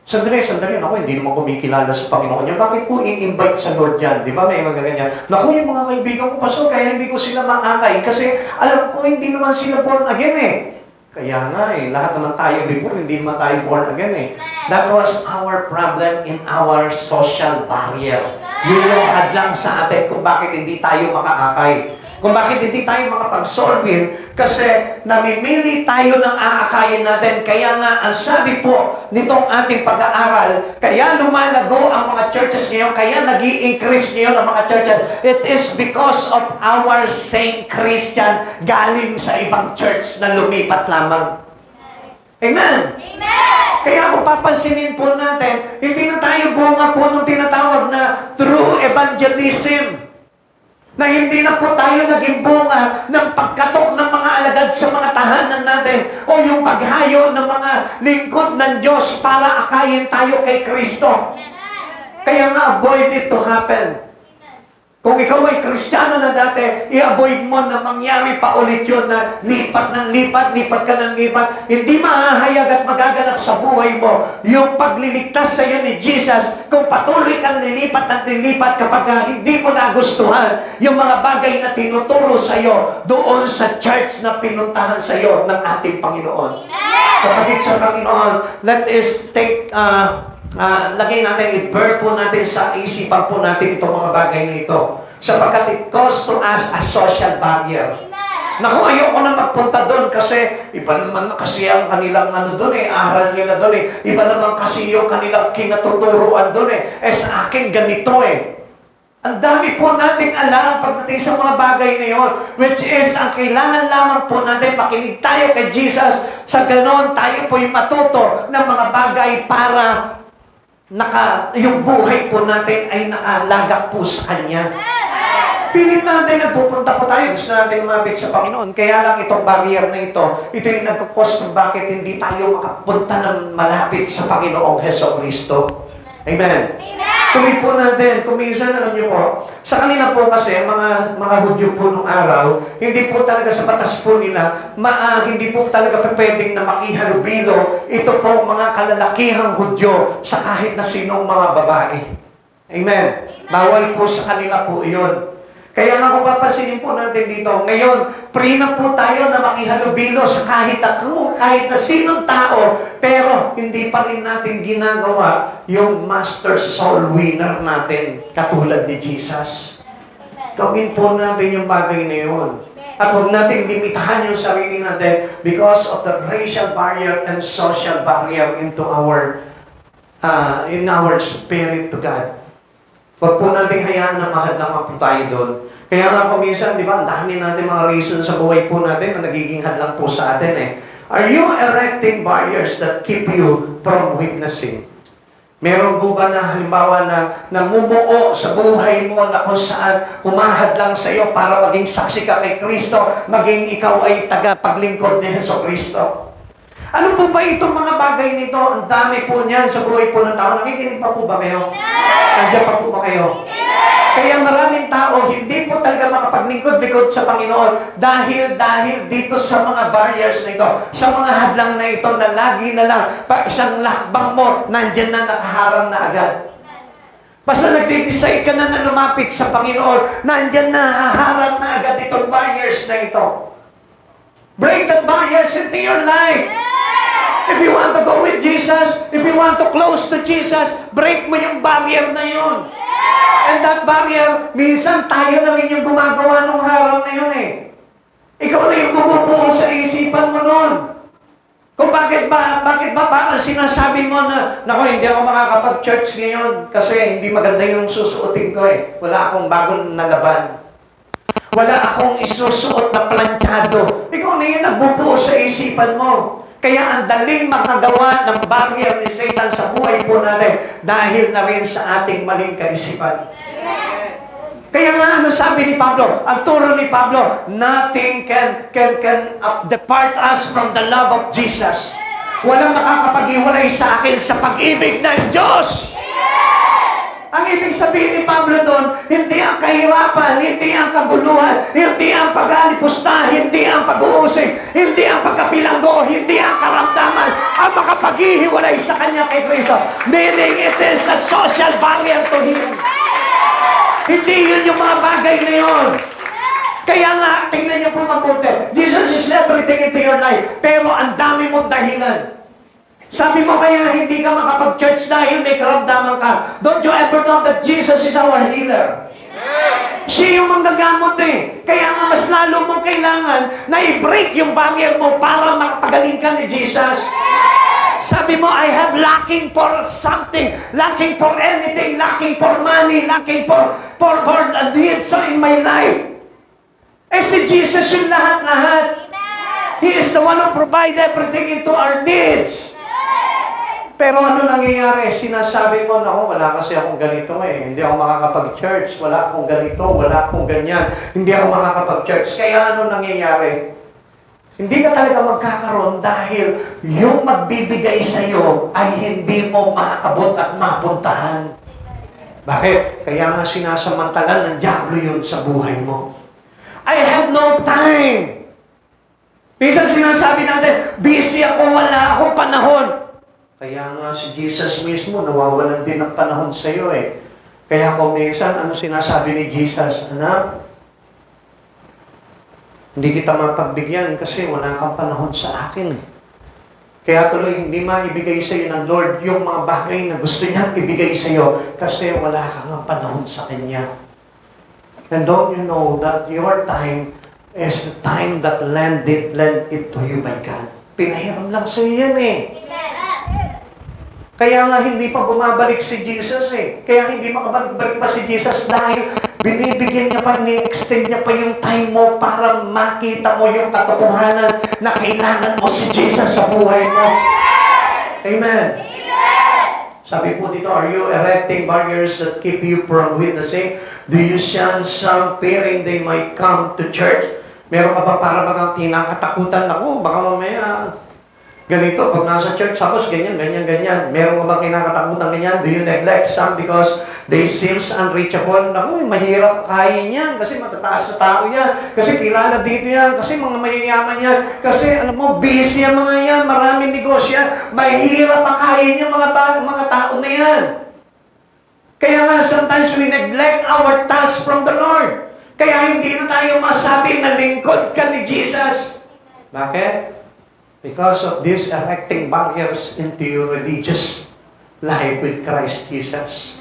Sandali. Naku, hindi naman kumikilala sa Panginoon yan. Bakit po i-invite sa Lord yan? Di ba? May mga ganyan. Naku, yung mga kaibigan ko, Pastor, kaya hindi ko sila maakay. Kasi alam ko, hindi naman sila born again eh. Kaya nga eh, lahat naman tayo before, hindi naman tayo born again eh. That was our problem in our social barrier. Yun yung hadlang sa atin kung bakit hindi tayo makaakay. Kung bakit hindi tayo makapag-solve kasi namimili tayo ng aakayin natin. Kaya nga, ang sabi po nitong ating pag-aaral, kaya lumalago ang mga churches ngayon, kaya nag-i-increase ngayon ang mga churches. It is because of our Saint Christian galing sa ibang church na lumipat lamang. Amen? Amen! Kaya kung papansinin po natin, hindi na tayo bunga po nung tinatawag na true evangelism. Na hindi na po tayo naging bunga ng pagkatok ng mga alagad sa mga tahanan natin o yung paghayo ng mga lingkod ng Diyos para akayin tayo kay Kristo. Kaya nga, avoid it to happen. Kung ikaw ay Kristiyano na dati, i-avoid mo na mangyari pa ulit yun na lipat ka ng lipat. Hindi mahahayag at magaganap sa buhay mo yung pagliligtas sa iyo ni Jesus kung patuloy kang nilipat at nilipat kapag hindi mo nagustuhan yung mga bagay na tinuturo sa iyo doon sa church na pinuntahan sa iyo ng ating Panginoon. Kapatid sa Panginoon, let us take lagay natin, i-burn po natin sa isipan po natin itong mga bagay na ito. Sapagkat it caused to us a social barrier. Naku, ayoko na magpunta doon kasi iba naman kasi ang kanilang doon aral nila doon Iba naman kasi yung kanilang kinatuturuan doon sa akin ganito Ang dami po nating alam pagdating sa mga bagay na yun, which is, ang kailangan lamang po natin, makinig tayo kay Jesus, sa ganon tayo po'y matuto ng mga bagay para yung buhay po natin ay nakalagak po sa Kanya. Pilit natin na pupunta po tayo, gusto natin lumapit sa Panginoon. Kaya lang itong barrier na ito yung nagkukos kung bakit hindi tayo makapunta ng malapit sa Panginoong Jesucristo. Amen. Tuloy po natin, kung minsan, alam niyo po, sa kanila po kasi, mga Hudyo po nung araw, hindi po talaga sa batas po nila, hindi po talaga pwedeng na makihalubilo ito po mga kalalakihang Hudyo sa kahit na sinong mga babae. Amen. Bawal po sa kanila po iyon. Kaya nga kung papansinin po natin dito, ngayon, free na po tayo na makihalubilo sa kahit na sinong tao, pero hindi pa rin natin ginagawa yung master soul winner natin, katulad ni Jesus. Gawin po natin yung bagay na yun. At huwag natin limitahan yung sarili natin because of the racial barrier and social barrier into in our spirit to God. Huwag po natin hayaan na mahadlang po tayo doon. Kaya nga po minsan, di ba, ang dami natin mga reasons sa buhay po natin na nagiging hadlang po sa atin Are you erecting barriers that keep you from witnessing? Meron po ba na halimbawa na namumuo sa buhay mo na kung saan humahadlang sa iyo para maging saksi ka kay Kristo, maging ikaw ay tagapaglingkod ni Jesucristo? Ano po ba itong mga bagay nito? Ang dami po niyan sa buhay po ng tao. Nakikinig pa po ba kayo? Nandiyan pa po ba kayo? Kaya maraming tao hindi po talaga makapaglingkod-likod sa Panginoon dahil dito sa mga barriers na ito, sa mga hadlang na ito na lagi na lang, pag isang lakbang mo, nandyan na nakaharang na agad. Basta nagde-decide ka na lumapit sa Panginoon, nandyan na haharang na agad itong barriers na ito. Break the barriers into your life. If you want to go with Jesus, if you want to close to Jesus, break mo yung barrier na yun. And that barrier, minsan tayo na rin yung gumagawa ng harang na yun eh. Ikaw na yung bumubuo sa isipan mo nun. Kung bakit ba parang sinasabi mo na, naku, hindi ako makakapag-church ngayon kasi hindi maganda yung susuotin ko eh. Wala akong bagong nalaban. Wala akong isusuot na planchado. Ikaw na yun nagbubuo sa isipan mo. Kaya ang daling makagawa ng barrier ni Satan sa buhay po natin dahil na rin sa ating maling kaisipan. Kaya nga, ano sabi ni Pablo? Ang turo ni Pablo, nothing can depart us from the love of Jesus. Walang makakapag-iwalay sa akin sa pag-ibig ng Diyos. Ang ibig sabihin ni Pablo doon, hindi ang kahirapan, hindi ang kaguluhan, hindi ang pag-alipusta, hindi ang pag-uusig, hindi ang pagkapilanggo, hindi ang karamdaman ang makapaghihiwalay sa kanya kay Kristo. Meaning, it is a social barrier to Him. Hindi yun yung mga bagay na yun. Kaya nga, tingnan niyo po mabuti. Jesus is everything into your life, pero ang dami mong dahilan. Sabi mo kaya hindi ka makapag-church dahil may karamdaman ka. Don't you ever know that Jesus is our healer? Siya yung manggagamot eh. Kaya nga mas lalo mong kailangan na i-break yung barrier mo para magpagaling ka ni Jesus. Sabi mo, I have lacking for something, lacking for anything, lacking for money, lacking for needs in my life. Eh si Jesus yung lahat-lahat. He is the one who provide everything into our needs. Pero ano nangyayari? Sinasabi mo, naku, wala kasi akong ganito eh. Hindi ako makakapag-church. Wala akong ganito. Wala akong ganyan. Hindi ako makakapag-church. Kaya ano nangyayari? Hindi ka talaga magkakaroon dahil yung magbibigay sa iyo ay hindi mo maabot at mapuntahan. Bakit? Kaya nga sinasamantalan ng diablo yun sa buhay mo. I have no time. Minsan sinasabi natin, busy ako, wala akong panahon. Kaya nga si Jesus mismo, nawawalan din ng panahon sa iyo eh. Kaya kung minsan, ano sinasabi ni Jesus? Anak, hindi kita mapagbigyan kasi wala kang panahon sa akin eh. Kaya tuloy, hindi maibigay sa iyo ng Lord yung mga bagay na gusto niyang ibigay sa iyo kasi wala kang panahon sa Kanya. And don't you know that your time is the time that lent it to you by God. Pinahiram lang sa iyo yan eh. Kaya nga hindi pa bumabalik si Jesus eh. Kaya hindi makabalik pa si Jesus dahil binibigyan niya pa, ni-extend niya pa yung time mo para makita mo yung katotohanan na kailangan mo si Jesus sa buhay mo. Amen. Sabi po dito, are you erecting barriers that keep you from witnessing? Do you shun some fearing they might come to church? Meron ka ba para bang kinakatakutan? Ako, baka mamaya ganito, pag nasa church, tapos ganyan. Meron ka ba kinakatakutan ganyan? Do you neglect some because they seems unreachable? Naku, mahirap kain yan kasi matataas na tao yan. Kasi kilala dito yan. Kasi mga mayayaman yan. Kasi alam mo, busy ang mga yan. Maraming negosyo yan. Mahirap pakain yung mga tao na yan. Kaya nga, sometimes we neglect our task from the Lord. Kaya hindi na tayo masabi na lingkod ka ni Jesus. Bakit? Because of this erecting barriers into your religious life with Christ Jesus.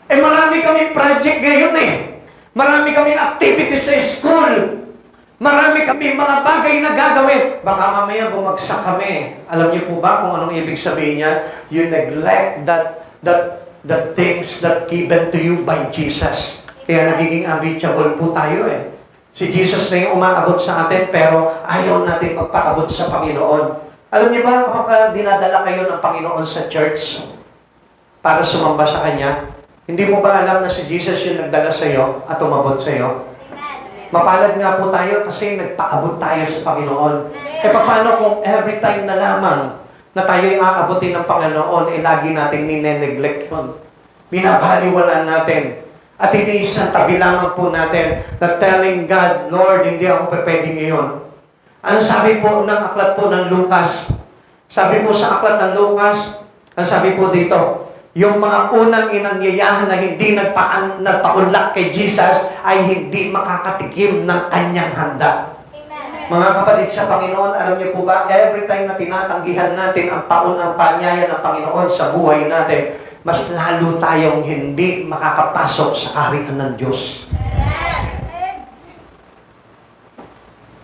Eh marami kaming project ngayon eh. Marami kaming activities sa school. Marami kaming mga bagay na gagawin. Baka mamaya bumagsak kami. Alam niyo po ba kung anong ibig sabihin niya? You neglect the things that given to you by Jesus. Kaya nagiging unreachable po tayo eh. Si Jesus na yung umaabot sa atin, pero ayaw natin magpaabot sa Panginoon. Alam niyo ba, kapag dinadala kayo ng Panginoon sa church para sumamba sa Kanya, hindi mo ba alam na si Jesus yung nagdala sa iyo at umabot sa iyo? Mapalad nga po tayo kasi nagpaabot tayo sa Panginoon. E paano kung every time na lamang na tayo yung aabutin ng Panginoon, eh lagi natin nineneglect yun. Binabaliwalaan natin. At hindi isang tabi lamang po natin na telling God, Lord, hindi ako pwede ngayon. Ano sabi po ng aklat po ng Lucas? Sabi po sa aklat ng Lucas, ang sabi po dito, yung mga unang inangyayahan na hindi nagpaunlak kay Jesus ay hindi makakatikim ng kanyang handa. Mga kapatid sa Panginoon, alam niyo po ba, every time na tinatanggihan natin ang taon ng paanyaya ng Panginoon sa buhay natin, mas lalo tayong hindi makakapasok sa kaharian ng Diyos.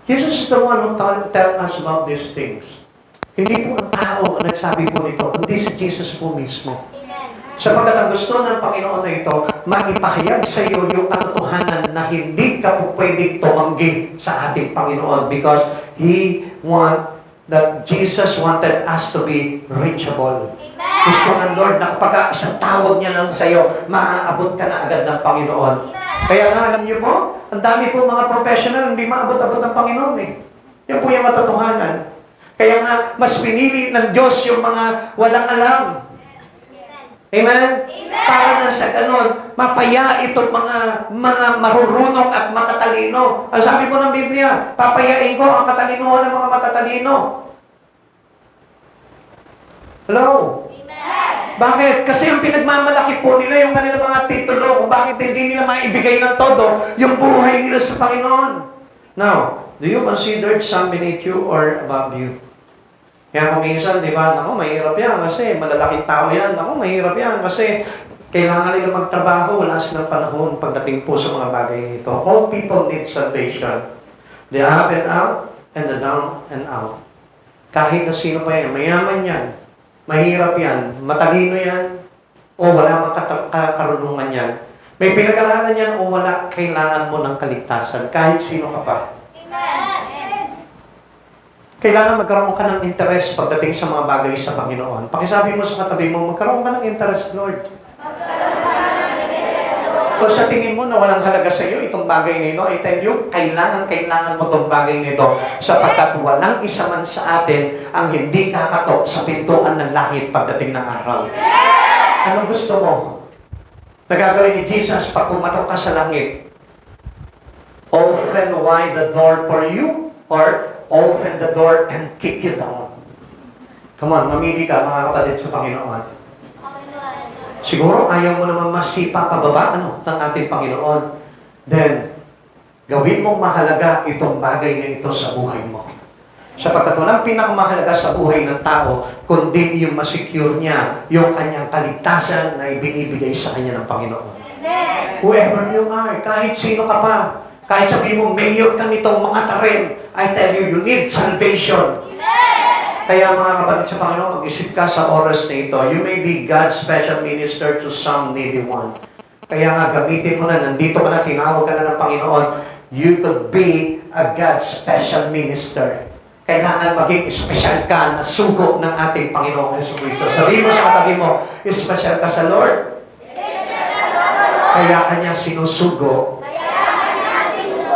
Jesus is the one who tell us about these things. Hindi po ang tao ang nagsabi po nito, kundi si Jesus po mismo. Sapagkat ang gusto ng Panginoon na ito, maipahayag sa iyo yung katotohanan na hindi ka po pwedeng tumanggi sa ating Panginoon because Jesus wanted us to be reachable. Gusto ng Lord na kapag isang tawag niya lang sa iyo, maaabot ka na agad ng Panginoon. Kaya nga, alam niyo po, ang dami po mga professional hindi maabot-abot ng Panginoon eh. Yan po yung katotohanan. Kaya nga, mas pinili ng Diyos yung mga walang alam. Amen? Para na sa ganon, mapaya itong mga marurunong at matatalino. Ang sabi po ng Biblia, papayain ko ang katalinohan ng mga matatalino. Hello? Bakit? Kasi ang pinagmamalaki po nila yung kanilang mga titulo kung bakit hindi nila maibigay ng todo yung buhay nila sa Panginoon. Now, do you consider some beneath you or above you? Kaya kung minsan, di ba, naku, mahirap yan kasi malalaking tao yan. Naku, mahirap yan kasi kailangan nila magtrabaho. Wala silang panahon pagdating po sa mga bagay nito. All people need salvation. The up and out and the down and out. Kahit na sino pa yan, mayaman yan, mahirap yan, matalino yan, o wala mang karunungan yan. May pinag-aralan yan o wala, kailangan mo ng kaligtasan. Kahit sino ka pa. Kailangan magkaroon ka ng interest pagdating sa mga bagay sa Panginoon. Pakisabi mo sa katabi mo, magkaroon ka ng interest, Lord. Kung sa tingin mo na walang halaga sa iyo itong bagay nito, I tell you, kailangan mo itong bagay nito sapagkat walang isa man sa atin ang hindi kakatok sa pintuan ng langit pagdating ng araw. Anong gusto mo? Nagagawin ni Jesus pag kumatok ka sa langit. Open wide the door for you or open the door and kick you down. Come on, mamili ka mga kapatid sa Panginoon. Siguro ayaw mo naman masipa pababa ng ating Panginoon. Then, gawin mong mahalaga itong bagay na ito sa buhay mo. Sapagkat walang pinakamahalaga sa buhay ng tao, kundi yung masecure niya yung kanyang kaligtasan na ibinibigay sa kanya ng Panginoon. Whoever you are, kahit sino ka pa, kahit sabihin mo, mayor ka nitong mga tarim, I tell you, you need salvation. Kaya mga kapatid sa Panginoon, mag-isip ka sa oras na ito. You may be God's special minister to some needy one. Kaya nga, gamitin mo na, nandito ka na, tinawag ka na ng Panginoon, you could be a God's special minister. Kailangan maging special ka na sugo ng ating Panginoong Jesucristo. Sabihin mo sa katabi mo, special ka sa Lord. Kaya kanya sinusugo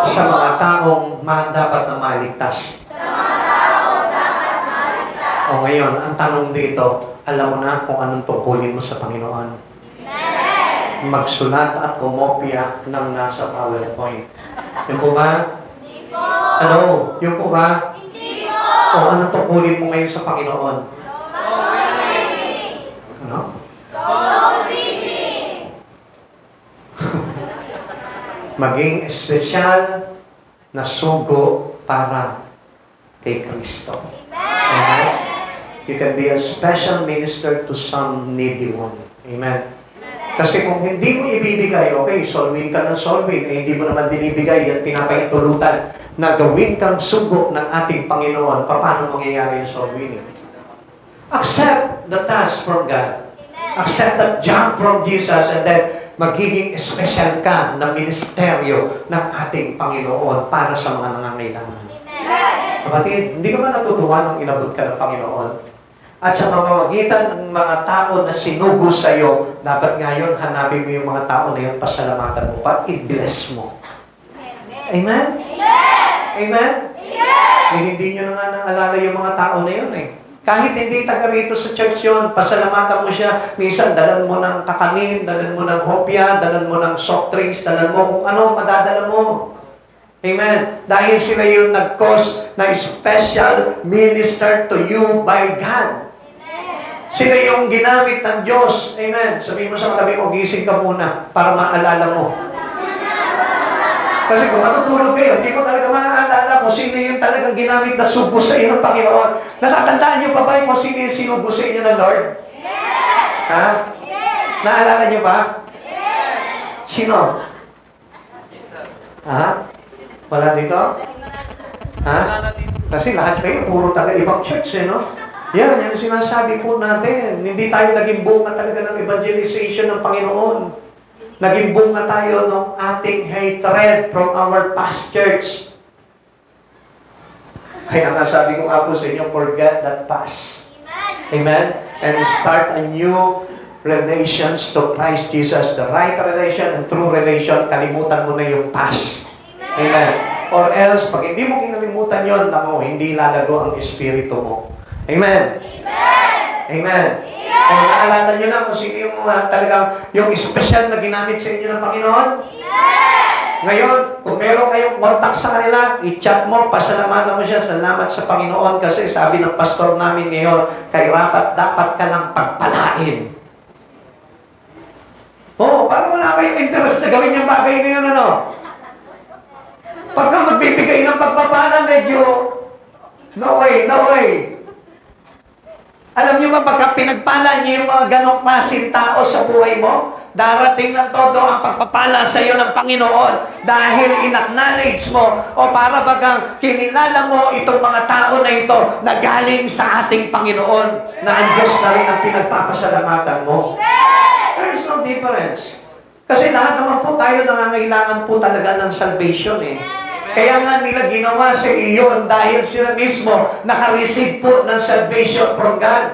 sa mga taong dapat na maligtas. O ngayon, ang tanong dito, alam mo na kung anong tungkulin mo sa Panginoon. Magsulat at kumopya ng nasa PowerPoint. Yung po ba? Hindi po. Ano? Yung po ba? Hindi po. O anong tungkulin mo ngayon sa Panginoon? Ano? Maging espesyal na sugo para kay Kristo. Amen? You can be a special minister to some needy one. Amen? Kasi kung hindi mo ibibigay, okay, solving ka ng solving, hindi mo naman binibigay at pinapaintulutan na gawin kang sugo ng ating Panginoon, paano mangyayari yung solving? Accept the task from God. Accept the job from Jesus and then magiging espesyal ka na ministeryo ng ating Panginoon para sa mga nangangailangan. Kapatid, hindi ka ba natutuwa nung inabot ka ng Panginoon? At sa pamamagitan ng mga tao na sinugo sa iyo, dapat ngayon hanapin mo yung mga tao na yung pasalamatan mo pa, i-bless mo. Amen? Amen? Hindi nyo na nga naalala yung mga tao na yun eh. Kahit hindi taga rito sa church yun, pasalamatan mo siya. Minsan, dalan mo ng kakanin, dalan mo ng hopya, dalan mo ng soft drinks, dalan mo kung ano, madadala mo. Amen. Dahil sila yung nag-cause na special minister to you by God. Sila yung ginamit ng Diyos. Amen. Sabihin mo sa katabi mo, gising ka muna para maalala mo. Kasi kung matutulog kayo, hindi mo talaga maaalala kung sino yung talagang ginamit na sugo sa inyo ng Panginoon. Natatandaan niyo pa ba kung sino yung sinugo sa inyo ng Lord? Ha? Naalala niyo ba? Sino? Ha? Wala dito? Ha? Kasi lahat kayo, puro taga-ibang church, no? Yan ang sinasabi po natin. Hindi tayo naging bunga talaga ng evangelization ng Panginoon. Naging bunga tayo ng ating hatred from our past church. Kaya nga sabi ko nga po sa inyo, forget that past. Amen? And start a new relations to Christ Jesus. The right relation and true relation, kalimutan mo na yung past. Amen? Or else, pag hindi mo kinalimutan yun, nako, hindi lalago ang espiritu mo. Amen? Amen? O naalala nyo na kung sino yung talagang yung special na ginamit sa inyo ng Panginoon? Ngayon, kung meron kayong contact sa kanila, i-chat mo, pasalamatan mo siya, salamat sa Panginoon kasi sabi ng pastor namin ngayon, kay rapat dapat ka lang pagpalain. Oo, parang wala kayong interest na gawin yung bagay na yun, ano? Pagka magbibigay ng pagpapala, medyo, no way, no way. Alam niyo ba, pagka pinagpala niyo yung mga ganong klaseng tao sa buhay mo, darating ng todo ang pagpapala sa iyo ng Panginoon dahil in-acknowledge mo o para bagang kinilala mo itong mga tao na ito na galing sa ating Panginoon na ang Diyos na rin ang pinagpapasalamatan mo. There is no difference. Kasi lahat naman po tayo nangangailangan po talaga ng salvation eh. Kaya nga nila ginawa sa iyon dahil sila mismo naka-receive po ng salvation from God.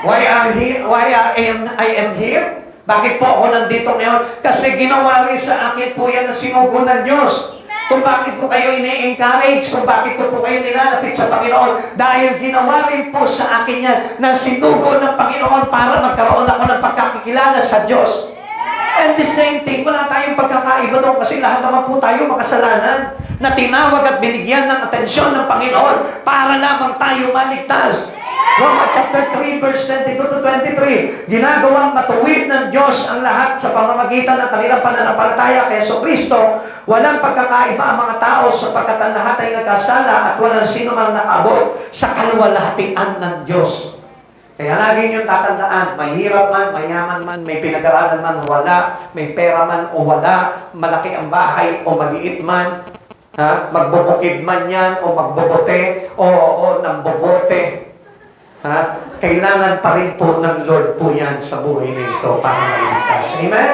Why I am here? Bakit po ako nandito ngayon? Kasi ginawa rin sa akin po yan ang sinugo ng Diyos. Kung bakit ko kayo ini-encourage, kung bakit ko po kayo nilalapit sa Panginoon, dahil ginawa rin po sa akin yan na sinugo ng Panginoon para magkaroon ako ng pagkakikilala sa Diyos. And the same thing, wala tayong pagkakaiba doon kasi lahat naman po tayo makasalanan na tinawag at binigyan ng atensyon ng Panginoon para lamang tayo maligtas. Romans chapter 3 verse 22 to 23, ginagawang matuwid ng Diyos ang lahat sa pamamagitan ng kanilang pananampalataya kay Jesucristo. Walang pagkakaiba ang mga tao sapagkat ang lahat ay nagkasala at walang sino mang nakaabot sa kaluwalhatian ng Diyos. Kaya lagi niyong tatandaan, mahirap man, mayaman man, may pinag-aralan man, wala, may pera man o wala, malaki ang bahay o maliit man, ha? Magbubukid man yan o magbobote o nambobote. Ha? Kailangan pa rin po ng Lord po yan sa buhay na ito para maligtas. Amen?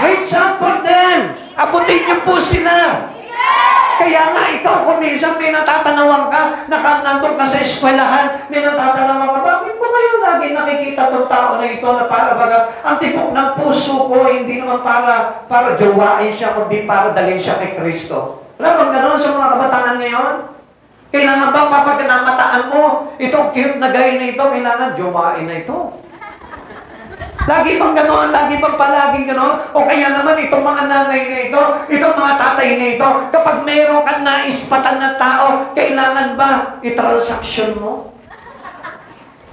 Reach out for them! Abutin niyo po sila! Kaya nga, ikaw kung minsan may natatanawan ka, nandun ka sa eskwelahan, may natatanawan ka, bakit mo kayo lagi nakikita itong tao na ito na para baga, ang tibok ng puso ko, hindi naman para jowain siya, kundi para dalhin siya kay Kristo. Wala bang gano'n sa mga kabataan ngayon? Kailangan bang kapag namataan mo, itong cute na guy na ito, kailangan jowain na ito. Lagi bang gano'n? Lagi bang palaging gano'n? O kaya naman itong mga nanay na ito, itong mga tatay na ito, kapag meron kang naispatan na tao, kailangan ba i-transaction mo?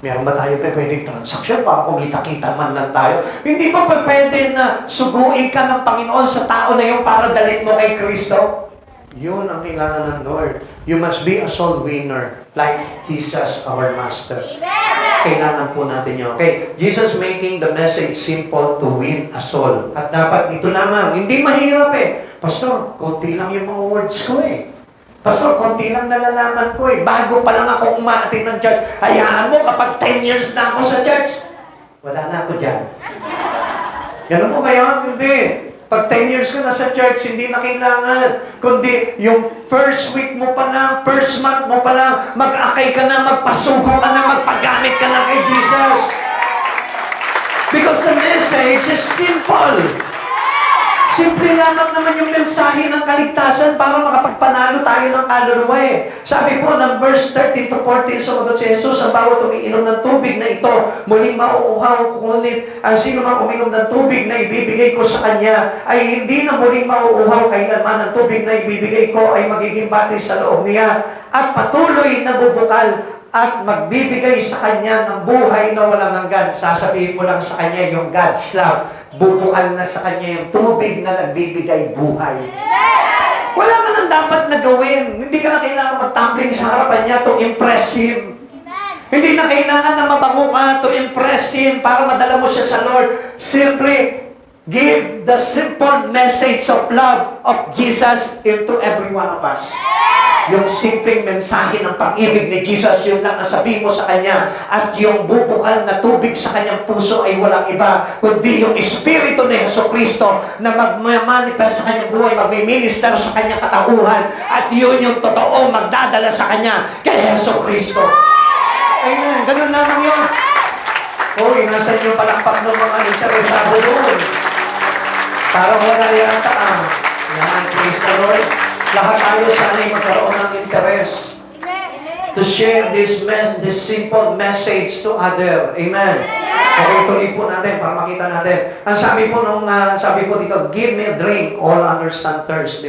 Meron ba tayo pwedeng transaction para kumita-kita man lang tayo? Hindi ba pwede na suguin ka ng Panginoon sa tao na yun para dalhin mo kay Kristo? Yun ang kailangan ng Lord. You must be a soul winner like Jesus, our Master. Kailangan po natin yun. Okay, Jesus making the message simple to win a soul. At dapat ito lamang. Hindi mahirap eh. Pastor, konti lang yung mga words ko eh. Pastor, konti lang nalalaman ko eh. Bago pa lang ako umaatin ng church. Hayaan mo, kapag 10 years na ako sa church, wala na ako dyan. Ganun po kayo? Hindi. Pag 10 years ka na sa church, hindi na kailangan. Kundi yung first week mo pa lang, first month mo pa lang, mag-akay ka na, magpasugo ka na, magpagamit ka na kay Jesus. Because the message is simple. Simple lamang naman yung mensahe ng kaligtasan para makapagpanalo tayo ng kaluluwa eh. Sabi po ng verse 13 to 14, sumagot si Jesus, ang bawat umiinom ng tubig na ito, muling mauuhaw, ngunit ang sino mang uminom ng tubig na ibibigay ko sa kanya, ay hindi na muling mauuhaw kailanman ang tubig na ibibigay ko ay magiging batis sa loob niya at patuloy na bubukal at magbibigay sa kanya ng buhay na walang hanggan. Sasabihin mo lang sa kanya yung God's love. Bubukal na sa kanya yung tubig na nagbibigay buhay. Wala ka nang dapat na gawin. Hindi ka na kailangan mag-tumbling sa harapan niya to impress Him. Hindi na kailangan na mabango ka to impress Him para madala mo siya sa Lord. Simply, give the simple message of love of Jesus into every one of us. Yung simpleng mensahe ng pag-ibig ni Jesus, yun lang ang sabihin mo sa Kanya. At yung bubukal na tubig sa Kanyang puso ay walang iba, kundi yung Espiritu ni Jesucristo na magmamanifest sa Kanyang buhay, magmi-minister sa Kanyang katauhan. At yun yung totoo magdadala sa Kanya kay Jesucristo. Amen. Ganun lamang yun. Uy, nasa yung palakpak ng mga interesado doon. Para wala yata yan, praise the Lord. Lahat tayo sana ay magkaroon ng interest to share this simple message to other. Amen. Okay, tuloy po natin para makita natin. Ang sabi po nung sabi po dito, give me a drink, all understand thirst. Di ba?